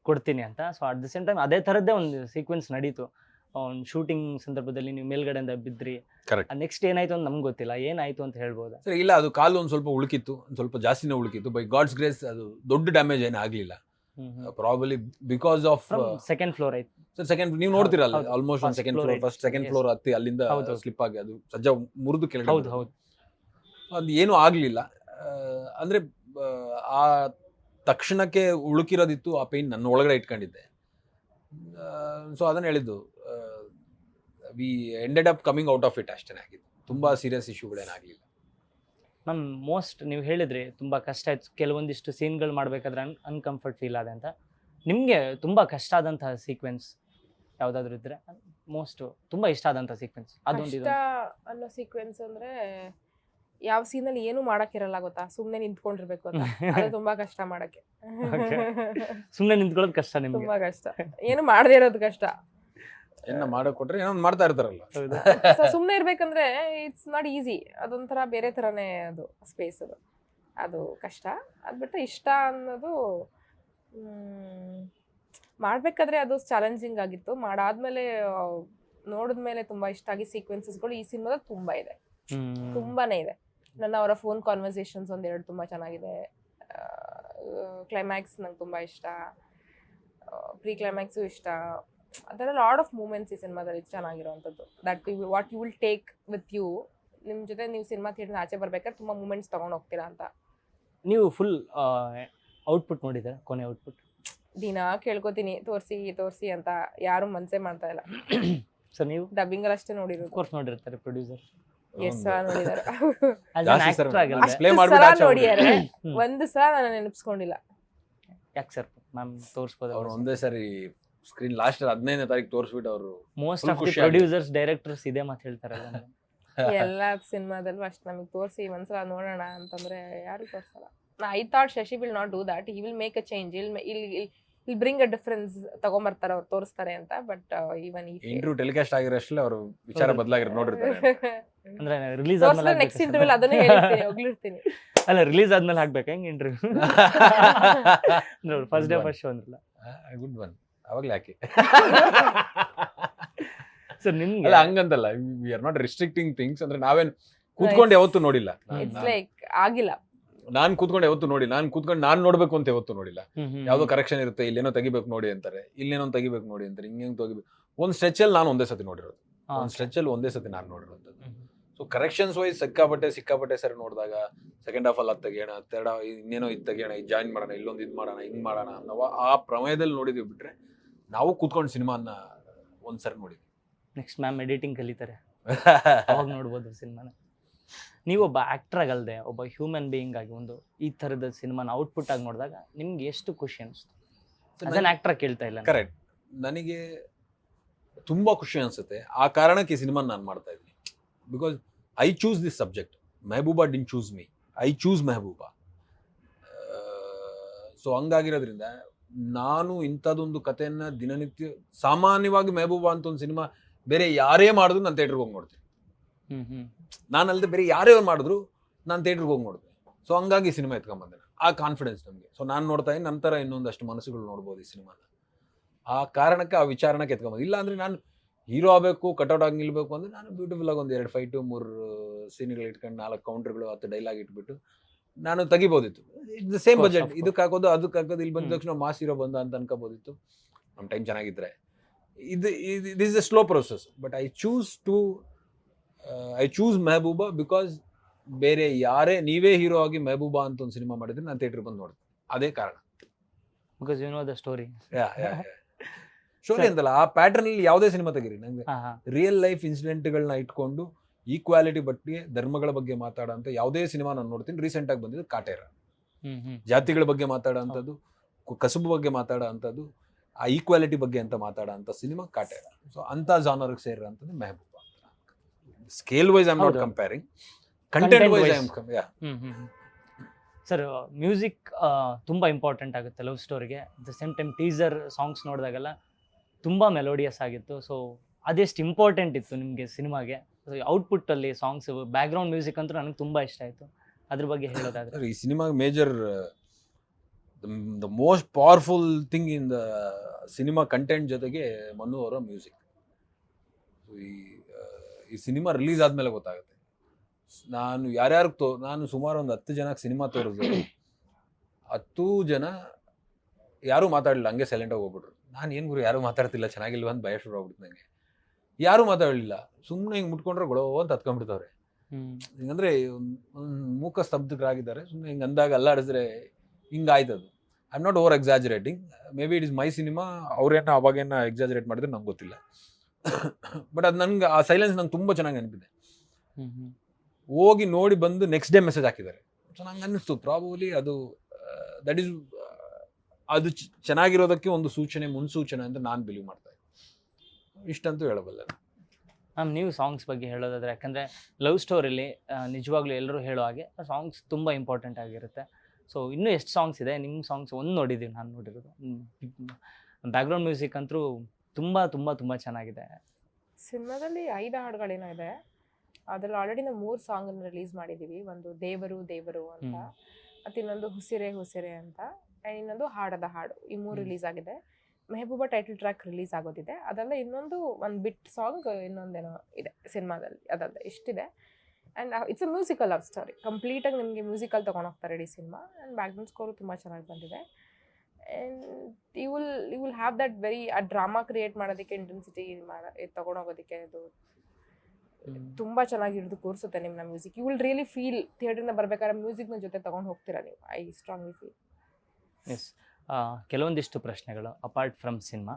ಕೊಡ್ತೀನಿ ಅಂತ. So at the same time ಅದೇ ಥರದ್ದೇ ಒಂದು ಸೀಕ್ವೆನ್ಸ್ ನಡೀತು. ಒಂದು ಶೂಟಿಂಗ್ ಸಂದರ್ಭದಲ್ಲಿ ನೀವು ಮೇಲ್ಗಡೆಯಿಂದ ಬಿದ್ರಿ. ಕರೆಕ್ಟ್. ನೆಕ್ಸ್ಟ್ ಏನಾಯ್ತು ಅಂತ ನಮ್ಗೆ ಗೊತ್ತಿಲ್ಲ, ಏನಾಯ್ತು ಅಂತ ಹೇಳ್ಬೋದಾ? ಸರಿ, ಇಲ್ಲ, ಅದು ಕಾಲು ಒಂದು ಸ್ವಲ್ಪ ಉಳುಕಿತ್ತು, ಒಂದು ಸ್ವಲ್ಪ ಜಾಸ್ತಿನೇ ಉಳುಕಿತ್ತು. ಬೈ ಗಾಡ್ಸ್ ಗ್ರೇಸ್ ಅದು ದೊಡ್ಡ ಡ್ಯಾಮೇಜ್ ಏನು ಆಗಲಿಲ್ಲ. Probably because of second floor ಆಯ್ತು ಸರ್. ಸೆಕೆಂಡ್ ನೀವು ನೋಡ್ತಿರಲ್ಲ, ಹೌದು. ಆಲ್ಮೋಸ್ಟ್ ಒಂದು second floor, first second floor ಹತ್ತಿ ಅಲ್ಲಿಂದ ಹೌದು. ಸ್ಲಿಪ್ ಆಗಿ ಅದು ಸಜ್ಜ ಮುರಿದು ಕೆಳಗೆ. ಹೌದು ಹೌದು. ಅದು ಏನೂ ಆಗಲಿಲ್ಲ. ಅಂದರೆ ಆ ತಕ್ಷಣಕ್ಕೆ ಉಳುಕಿರೋದಿತ್ತು, ಆ ಪೇಯ್ನ್ ನನ್ನ ಒಳಗಡೆ ಇಟ್ಕೊಂಡಿದ್ದೆ. ಸೊ ಅದನ್ನು ಹೇಳಿದ್ದು, we ended up coming out of it, ಅಷ್ಟೇ ಆಗಿದ್ದು. ತುಂಬ ಸೀರಿಯಸ್ ಇಶ್ಯೂಗಳೇನಾಗಲಿಲ್ಲ. ಮ್ಯಾಮ್, ನೀವು ಹೇಳಿದ್ರಿ ತುಂಬ ಕಷ್ಟ ಆಯ್ತು, ಕೆಲವೊಂದಿಷ್ಟು ಸೀನ್ಗಳು ಮಾಡಬೇಕಾದ್ರೆ ಅನ್ಕಂಫರ್ಟ್ ಫೀಲ್ ಆದೆ ಅಂತ. ನಿಮಗೆ ತುಂಬ ಕಷ್ಟ ಆದಂತಹ ಸೀಕ್ವೆನ್ಸ್ ಯಾವುದಾದ್ರೂ ಇದ್ದರೆ, ತುಂಬ ಇಷ್ಟ ಆದಂಥ ಸೀಕ್ವೆನ್ಸ್ ಅದೊಂದು ಕಷ್ಟ ಅನ್ನೋ ಸೀಕ್ವೆನ್ಸ್ ಅಂದ್ರೆ ಯಾವ ಸೀನಲ್ಲಿ ಏನು ಮಾಡಕ್ಕಿರಲ್ಲ ಗೊತ್ತಾ, ಸುಮ್ನೆ ನಿಂತ್ಕೊಂಡಿರ್ಬೇಕು ಅಂತ. ಅದು ತುಂಬಾ ಕಷ್ಟ ಮಾಡಕ್ಕೆ. ಸುಮ್ಮನೆ ನಿಂತ್ಕೊಳ್ಳೋದು ಕಷ್ಟ ನಿಮ್ಗೆ? ತುಂಬಾ ಕಷ್ಟ, ಏನು ಮಾಡದೇ ಇರೋದು ಕಷ್ಟ. ಏನ ಮಾಡಕ್ ಕೊಟ್ರೆ ಏನೋ ಮಾಡ್ತಾ ಇರ್ತಾರಲ್ಲ. ಸೊ ಸುಮ್ನೆ ಇರ್ಬೇಕಂದ್ರೆ ಇಟ್ಸ್ ನಾಟ್ ಈಸಿ. ಅದೊಂಥರ ಬೇರೆ ತರನೇ ಅದು ಸ್ಪೇಸ್. ಅದು ಕಷ್ಟ. ಅದ್ ಬಿಟ್ರೆ ಇಷ್ಟ ಅನ್ನೋದು ಮಾಡ್ಬೇಕಾದ್ರೆ ಅದು ಚಾಲೆಂಜಿಂಗ್ ಆಗಿತ್ತು. ಮಾಡಾದ್ಮೇಲೆ ನೋಡಿದ್ಮೇಲೆ ತುಂಬಾ ಇಷ್ಟ ಆಗಿ ಸೀಕ್ವೆನ್ಸಸ್ಗಳು ಈ ಸಿನಿಮಾದಲ್ಲಿ ತುಂಬಾ ಇದೆ, ತುಂಬಾನೇ ಇದೆ. ನನ್ನ ಅವರ ಫೋನ್ ಕಾನ್ವರ್ಸೇಷನ್ಸ್ ಒಂದೆರಡು ತುಂಬಾ ಚೆನ್ನಾಗಿದೆ. ಕ್ಲೈಮ್ಯಾಕ್ಸ್ ನಂಗೆ ತುಂಬಾ ಇಷ್ಟ, ಪ್ರೀ ಕ್ಲೈಮ್ಯಾಕ್ಸು ಇಷ್ಟ. ಅದರ ಲಾಟ್ ಆಫ್ ಮೂಮೆಂಟ್ಸ್ ಈ ಸಿನಿಮಾದಲ್ಲಿ ಚೆನ್ನಾಗಿರೋವಂಥದ್ದು. That what you will take with you. ನಿಮ್ಮ ಜೊತೆ ನೀವು ಸಿನಿಮಾ ಥಿಯೇಟರ್ ಆಚೆ ಬರ್ಬೇಕಾದ್ರೆ ತುಂಬಾ ಮೂಮೆಂಟ್ಸ್ ತಗೊಂಡು ಹೋಗ್ತೀರಾ ಅಂತ. ನೀವು ಫುಲ್ ಔಟ್ಪುಟ್ ನೋಡಿದ್ದೀರಾ? ಕೊನೆ ಔಟ್ಪುಟ್ ದಿನ ಕೇಳ್ಕೊತೀನಿ ತೋರಿಸಿ ಅಂತ, ಯಾರು ಮನ್ಸೇ ಮಾಡ್ತಾ ಇಲ್ಲ. ಸರ್, ನೀವು ಡಬ್ಬಿಂಗ್ ಅಲ್ಲಿ ಅಷ್ಟೇ ನೋಡಿರೋದು. Course ನೋಡಿರ್ತಾರೆ producer. ಎಷ್ಟು ಸಲ ನೋಡಿದಾರೆ? ನೋಡಿಯಾರೆ, ಒಂದು ಸಲ ನಾನು ನೆನಪಿಸ್ಕೊಂಡಿಲ್ಲ. ಯಾಕೆ ಸರ್ ಮ್ಯಾಮ್ ತೋರಿಸ್ಬೋದು? ಅವ್ರು ಒಂದೇ ಸರಿ ಸ್ಕ್ರೀನ್ ಲಾಸ್ಟ್ 15ನೇ ತಾರೀಕು ತೋರಿಸ್ಬಿಟ್ಟು ಅವರು most of the producers directors ಇದೇ ಮಾತು ಹೇಳ್ತಾರಲ್ಲ. ಎಲ್ಲ ಸಿನಿಮಾದಲ್ಲೂ ಅಷ್ಟು ನಮಗೆ ತೋರಿಸಿ ಒಂದ್ಸಲ ನೋಡೋಣ ಅಂತಂದ್ರೆ ಯಾರು ತೋರಿಸಲ್ಲ. I thought Shashi will not do that. He will make a change. Will bring a difference, ತಗೊಂಬರ್ತಾರೆ ಅವ್ರು, ತೋರಿಸ್ತಾರೆ ಅಂತ. ಬಟ್ ಈವನ್ ಈ ಇಂಟರ್ವ್ಯೂ ಟೆಲಿಕಾಸ್ಟ್ ಆಗಿರೋಷ್ಟೇ ಅವರು ವಿಚಾರ ಬದಲಾಗಿರೋ ನೋಡಿರ್ತಾರೆ. ಅಂದ್ರೆ ರಿಲೀಸ್ ಆದ್ಮೇಲೆ ನೆಕ್ಸ್ಟ್ ಇಂಟರ್ವ್ಯೂ ಅದನ್ನೇ ಹೇಳ್ತೀನಿ, ಹೋಗ್ಲಿರ್ತೀನಿ. ಅಲ್ಲ, ರಿಲೀಸ್ ಆದ್ಮೇಲೆ ಹಾಕ್ಬೇಕಾ ಹೆಂಗ್ interview? First day first show ಅಂದ್ರಲ್ಲ, ಗುಡ್ ಒನ್, ಅವಾಗಲೇ ಹಾಕಿ. ಸರ್ ನಿಮ್ಗೆ ಅಲ್ಲ ಹಂಗಂತಲ್ಲ, we are not restricting things. ಅಂದ್ರೆ ನಾವೇನ್ ಕೂತ್ಕೊಂಡು ಯಾವತ್ತೂ ನೋಡಿಲ್ಲ. ಇಟ್ಸ್ ಲೈಕ್ ಆಗಿಲ್ಲ. ನಾನ್ ಕೂತ್ಕೊಂಡು ಯಾವತ್ತೂ ನೋಡಿ, ನಾನ್ ಕೂತ್ಕೊಂಡು ನಾನ್ ನೋಡ್ಬೇಕು ಅಂತ ಯಾವತ್ತೂ ನೋಡಿಲ್ಲ. ಯಾವ್ದೋ ಕರೆಕ್ಷನ್ ಇರುತ್ತೆ, ಇಲ್ಲೇನೋ ತೆಗಿಬೇಕು ನೋಡಿ ಅಂತಾರೆ, ಇಲ್ಲೇನೋ ತೆಗಿಬೇಕು ನೋಡಿ ಅಂತಾರೆ, ಹಿಂಗೆ ತೆಗಿಬೇಕು. ಒಂದ್ ಸ್ಟ್ರೆಚ್ ಅಲ್ಲಿ ನಾನು ಒಂದೇ ಸತಿ ನೋಡಿರೋದು, ಒಂದ್ ಸ್ಟ್ರೆಚ್ ಅಲ್ಲಿ ಒಂದೇ ಸತಿ ನಾನು ನೋಡಿರೋದು. ಸೊ ಕರೆಕ್ಷನ್ಸ್ ವೈಸ್ ಸಿಕ್ಕಾಪಟ್ಟೆ ಸರಿ ನೋಡಿದಾಗ ಸೆಕೆಂಡ್ ಹಾಫ್ ಅಲ್ಲಿ ಅದು ತೆಗಿಯೋಣ, ಥರ್ಡ್ ಇನ್ನೇನೋ ಇದು ತೆಗಿಯೋಣ, ಇದು ಜಾಯಿನ್ ಮಾಡೋಣ, ಇಲ್ಲೊಂದು ಇದು ಮಾಡೋಣ, ಹಿಂಗ್ ಮಾಡೋಣ ಅನ್ನೋ ಆ ಪ್ರಮೇಯದಲ್ಲಿ ನೋಡಿದ್ವಿ. ಬಿಟ್ರೆ ನಾವು ಕೂತ್ಕೊಂಡು ಸಿನಿಮಾನ ಒಂದ್ಸರಿ ನೋಡಿದ್ವಿ. ನೆಕ್ಸ್ಟ್ ಮ್ಯಾಮ್ ಎಡಿಟಿಂಗ್ ಕಲಿತಾರೆ, ಅವಾಗ ನೋಡ್ಬೋದು ಸಿನಿಮಾನ. ನೀವೊಬ್ಬ ಆಕ್ಟರ್ ಆಗಲ್ದೆ ಒಬ್ಬ ಹ್ಯೂಮನ್ ಬೀಯಿಂಗ್ ಆಗಿ ಒಂದು ಈ ಥರದ ಸಿನಿಮಾನ ಔಟ್ಪುಟ್ ಆಗಿ ನೋಡಿದಾಗ ನಿಮ್ಗೆ ಎಷ್ಟು ಖುಷಿ ಅನಿಸ್ತು? ಆಸ್ ಅನ್ ಆಕ್ಟರ್ ಕೇಳ್ತಾ ಇಲ್ಲ. ಕರೆಕ್ಟ್, ನನಗೆ ತುಂಬಾ ಖುಷಿ ಅನ್ಸುತ್ತೆ. ಆ ಕಾರಣಕ್ಕೆ ಈ ಸಿನಿಮಾ ನಾನು ಮಾಡ್ತಾ ಇದ್ದೀನಿ. Because I choose this subject. Mehbooba didn't choose me, I choose Mehbooba. So ಹಂಗಾಗಿರೋದ್ರಿಂದ ನಾನು ಇಂಥದ್ದೊಂದು ಕಥೆಯನ್ನ ದಿನನಿತ್ಯ ಸಾಮಾನ್ಯವಾಗಿ ಮೆಹಬೂಬಾ ಅಂತ ಒಂದು ಸಿನಿಮಾ ಬೇರೆ ಯಾರೇ ಮಾಡಿದ್ರು ನಾನು ಥಿಯೇಟ್ರಿಗೆ ಹೋಗಿ ನೋಡ್ತೀನಿ. ನಾನಲ್ಲದೆ ಬೇರೆ ಯಾರೇ ಮಾಡಿದ್ರು ನಾನು ಥಿಯೇಟ್ರಿಗೆ ಹೋಗಿ ನೋಡ್ತೀನಿ. ಸೊ ಹಂಗಾಗಿ ಸಿನಿಮಾ ಎತ್ಕೊಂಡ್ಬಂದೆ. ಆ ಕಾನ್ಫಿಡೆನ್ಸ್ ನಮಗೆ. ಸೊ ನಾನು ನೋಡ್ತಾ ಇದ್ದೀನಿ, ನಂತರ ಇನ್ನೊಂದಷ್ಟು ಮನಸ್ಸುಗಳು ನೋಡ್ಬೋದು ಈ ಸಿನಿಮಾನ. ಆ ಕಾರಣಕ್ಕೆ ಆ ವಿಚಾರಣಕ್ಕೆ ಎತ್ಕೊಂಬಂದು. ಇಲ್ಲ ಅಂದ್ರೆ ನಾನು ಹೀರೋ ಆಗಬೇಕು, ಕಟ್ಔಟ್ ಆಗಿ ನಿಲ್ಬೇಕು ಅಂದ್ರೆ ನಾನು ಬ್ಯೂಟಿಫುಲ್ ಆಗಿ ಒಂದು 2 ಫೈಟು 3 ಸೀನ್ಗಳು ಇಟ್ಕೊಂಡು 4 ಕೌಂಟರ್ಗಳು 10 ಡೈಲಾಗ್ ಇಟ್ಬಿಟ್ಟು ನಾನು ತೆಗಿಬೋದಿತ್ತು. ಇದು ಸೇಮ್ ಬಜೆಟ್, ಇದಕ್ಕೆ ಹಾಕೋದು ಅದಕ್ಕೆ ಹಾಕೋದು, ಇಲ್ಲಿ ಬಂದ ತಕ್ಷಣ ಮಾಸ್ ಹೀರೋ ಬಂದ ಅಂತ ಅನ್ಕೋಬೋದಿತ್ತು ನಮ್ಮ ಟೈಮ್ ಚೆನ್ನಾಗಿದ್ರೆ. ಇದು is A slow process. But I choose Mehbooba because ಬೇರೆ ಯಾರೇ ನೀವೇ ಹೀರೋ ಆಗಿ ಮೆಹಬೂಬಾ ಅಂತ ಒಂದು ಸಿನಿಮಾ ಮಾಡಿದ್ರೆ ನಾನು ಥಿಯೇಟರ್ ಬಂದು ನೋಡ್ತೀನಿ. ಅದೇ ಕಾರಣ. Because you know the story. Story ಅಂತಲ್ಲ, ಆ ಪ್ಯಾಟರ್ನ್ ಅಲ್ಲಿ ಯಾವುದೇ ಸಿನಿಮಾ ತೆಗೀರಿ, ನಂಗೆ ರಿಯಲ್ ಲೈಫ್ ಇನ್ಸಿಡೆಂಟ್ಗಳನ್ನ ಇಟ್ಕೊಂಡು ಈಕ್ವಾಲಿಟಿ ಬಗ್ಗೆ, ಧರ್ಮಗಳ ಬಗ್ಗೆ ಮಾತಾಡೋ ಅಂತ ಯಾವುದೇ ಸಿನಿಮಾ ನಾನು ನೋಡ್ತೀನಿ. ರೀಸೆಂಟ್ ಆಗಿ ಬಂದಿದ್ದು ಕಾಟೇರ. ಜಾತಿಗಳ ಬಗ್ಗೆ ಮಾತಾಡೋ ಅಂಥದ್ದು, ಕಸುಬು ಬಗ್ಗೆ ಮಾತಾಡೋ ಅಂಥದ್ದು, ಆ ಈಕ್ವಾಲಿಟಿ ಬಗ್ಗೆ ಅಂತ ಮಾತಾಡೋ ಅಂತ ಸಿನಿಮಾ ಕಾಟೇರ. ಸೊ ಅಂತ ಜಾನರ್ಗೆ ಸೇರೋ ಅಂಥದ್ದು Mehbooba. Scale wise I am not comparing, content wise I am sir music ತುಂಬ ಇಂಪಾರ್ಟೆಂಟ್ ಆಗುತ್ತೆ ಲವ್ ಸ್ಟೋರಿಗೆ. At the same time teaser songs ನೋಡಿದಾಗೆಲ್ಲ ತುಂಬ ಮೆಲೋಡಿಯಸ್ ಆಗಿತ್ತು. ಸೊ ಅದೆಷ್ಟು ಇಂಪಾರ್ಟೆಂಟ್ ಇತ್ತು ನಿಮಗೆ ಸಿನಿಮಾಗೆ? ಔಟ್ಪುಟ್ಟಲ್ಲಿ ಸಾಂಗ್ಸ್, ಬ್ಯಾಕ್ಗ್ರೌಂಡ್ ಮ್ಯೂಸಿಕ್ ಅಂತೂ ನನಗೆ ತುಂಬ ಇಷ್ಟ ಆಯಿತು. ಅದ್ರ ಬಗ್ಗೆ ಹೇಳೋದಾದ್ರೆ ಈ ಸಿನಿಮಾಗೆ major the most powerful thing in the cinema content ಜೊತೆಗೆ ಮನು ಅವರ ಮ್ಯೂಸಿಕ್. ಈ ಸಿನಿಮಾ ರಿಲೀಸ್ ಆದಮೇಲೆ ಗೊತ್ತಾಗುತ್ತೆ. ನಾನು ನಾನು ಸುಮಾರು ಒಂದು 10 ಜನಕ್ಕೆ ಸಿನಿಮಾ ತೋರಿಸಿದೆ. 10 ಜನ ಯಾರೂ ಮಾತಾಡಲಿಲ್ಲ, ಹಂಗೆ ಸೈಲೆಂಟಾಗಿ ಹೋಗ್ಬಿಟ್ರು. ನಾನು ಏನು ಗುರು ಯಾರೂ ಮಾತಾಡ್ತಿಲ್ಲ, ಚೆನ್ನಾಗಿಲ್ವ ಅಂತ ಭಯ ಶುರು ಆಗ್ಬಿಡ್ತು ನನಗೆ. ಯಾರೂ ಮಾತಾಡಲಿಲ್ಲ, ಸುಮ್ಮನೆ ಹಿಂಗೆ ಮುಟ್ಕೊಂಡ್ರೆ ಗೊಳೋ ಅಂತ ಹತ್ಕೊಂಡ್ಬಿಡ್ತಾವ್ರೆ. ಹಿಂಗಂದ್ರೆ ಮೂಕ ಸ್ತಬ್ಧರಾಗಿದ್ದಾರೆ. ಸುಮ್ಮನೆ ಹಿಂಗೆ ಅಂದಾಗ ಅಲ್ಲಾಡಿದ್ರೆ ಹಿಂಗಾಯ್ತದು. I am not over exaggerating. May be it is my cinema. ಅವ್ರೇನ ಅವಾಗೇನ ಎಕ್ಸಾಜರೇಟ್ ಮಾಡಿದ್ರೆ ನಂಗೆ ಗೊತ್ತಿಲ್ಲ. ಬಟ್ ಅದು ನಂಗೆ ಆ ಸೈಲೆನ್ಸ್ ನಂಗೆ ತುಂಬ ಚೆನ್ನಾಗಿ ನೆನಪಿದೆ. ಹೋಗಿ ನೋಡಿ ಬಂದು ನೆಕ್ಸ್ಟ್ ಡೇ ಮೆಸೇಜ್ ಹಾಕಿದ್ದಾರೆ. ಸೊ ನಂಗೆ ಅನ್ನಿಸ್ತು ಪ್ರಾಬಬ್ಲಿ ಅದು ದಟ್ ಈಸ್ ಅದು ಚೆನ್ನಾಗಿರೋದಕ್ಕೆ ಒಂದು ಮುನ್ಸೂಚನೆ ಅಂತ ನಾನು ಬಿಲೀವ್ ಮಾಡ್ತಾ ಇದ್ದೀನಿ. ಇಷ್ಟಂತೂ ಹೇಳಬಲ್ಲೆ. ಮ್ಯಾಮ್, ನೀವು ಸಾಂಗ್ಸ್ ಬಗ್ಗೆ ಹೇಳೋದಾದ್ರೆ, ಯಾಕಂದರೆ ಲವ್ ಸ್ಟೋರಿಲಿ ನಿಜವಾಗ್ಲೂ ಎಲ್ಲರೂ ಹೇಳೋ ಹಾಗೆ ಸಾಂಗ್ಸ್ ತುಂಬ ಇಂಪಾರ್ಟೆಂಟ್ ಆಗಿರುತ್ತೆ. ಸೊ ಇನ್ನೂ ಎಷ್ಟು ಸಾಂಗ್ಸ್ ಇದೆ? ನಿಮ್ಮ ಸಾಂಗ್ಸ್ ಒಂದು ನೋಡಿದ್ದೀವಿ, ನಾನು ನೋಡಿರೋದು. ಬ್ಯಾಕ್ಗ್ರೌಂಡ್ ಮ್ಯೂಸಿಕ್ ಅಂತೂ ತುಂಬ ತುಂಬ ತುಂಬ ಚೆನ್ನಾಗಿದೆ. ಸಿನಿಮಾದಲ್ಲಿ 5 ಹಾಡುಗಳೇನೋ ಇದೆ. ಅದ್ರಲ್ಲಿ ಆಲ್ರೆಡಿ ನಾವು 3 ಸಾಂಗನ್ನು ರಿಲೀಸ್ ಮಾಡಿದ್ದೀವಿ. ಒಂದು ದೇವರು ದೇವರು ಅಂತ, ಮತ್ತು ಇನ್ನೊಂದು ಹುಸಿರೆ ಹುಸಿರೆ ಅಂತ, ಆ್ಯಂಡ್ ಇನ್ನೊಂದು ಹಾಡದ ಹಾಡು. ಈ 3 ರಿಲೀಸ್ ಆಗಿದೆ. ಮೆಹಬೂಬಾ ಟೈಟಲ್ ಟ್ರ್ಯಾಕ್ ರಿಲೀಸ್ ಆಗೋದಿದೆ. ಅದಲ್ಲ ಇನ್ನೊಂದು ಒಂದು ಬಿಟ್ ಸಾಂಗ್ ಇನ್ನೊಂದೇನೋ ಇದೆ ಸಿನಿಮಾದಲ್ಲಿ. ಅದಲ್ಲ ಇಷ್ಟಿದೆ. And it's a musical love story. ಕಂಪ್ಲೀಟಾಗಿ ನಿಮಗೆ ಮ್ಯೂಸಿಕಲ್ ತೊಗೊಂಡೋಗ್ತಾರೆ ಇಡೀ ಸಿನಿಮಾ. ಆ್ಯಂಡ್ ಬ್ಯಾಕ್ಗ್ರೌಂಡ್ ಸ್ಕೋರು ತುಂಬ ಚೆನ್ನಾಗಿ ಬಂದಿದೆ. And you will have that very ಆ ಡ್ರಾಮಾ ಕ್ರಿಯೇಟ್ ಮಾಡೋದಕ್ಕೆ, ಇಂಟೆನ್ಸಿಟಿ ತೊಗೊಂಡೋಗೋದಕ್ಕೆ ಅದು ತುಂಬ ಚೆನ್ನಾಗಿರೋದು ಕೂರಿಸುತ್ತೆ ನಿಮ್ಮನ್ನ music. You will really feel ಥಿಯೇಟ್ರಿಂದ ಬರ್ಬೇಕಾದ್ರೆ ಮ್ಯೂಸಿಕ್ನ ಜೊತೆ ತೊಗೊಂಡು ಹೋಗ್ತೀರಾ ನೀವು. I strongly feel. ಎಸ್, ಕೆಲವೊಂದಿಷ್ಟು ಪ್ರಶ್ನೆಗಳು ಅಪಾರ್ಟ್ ಫ್ರಮ್ ಸಿನಿಮಾ.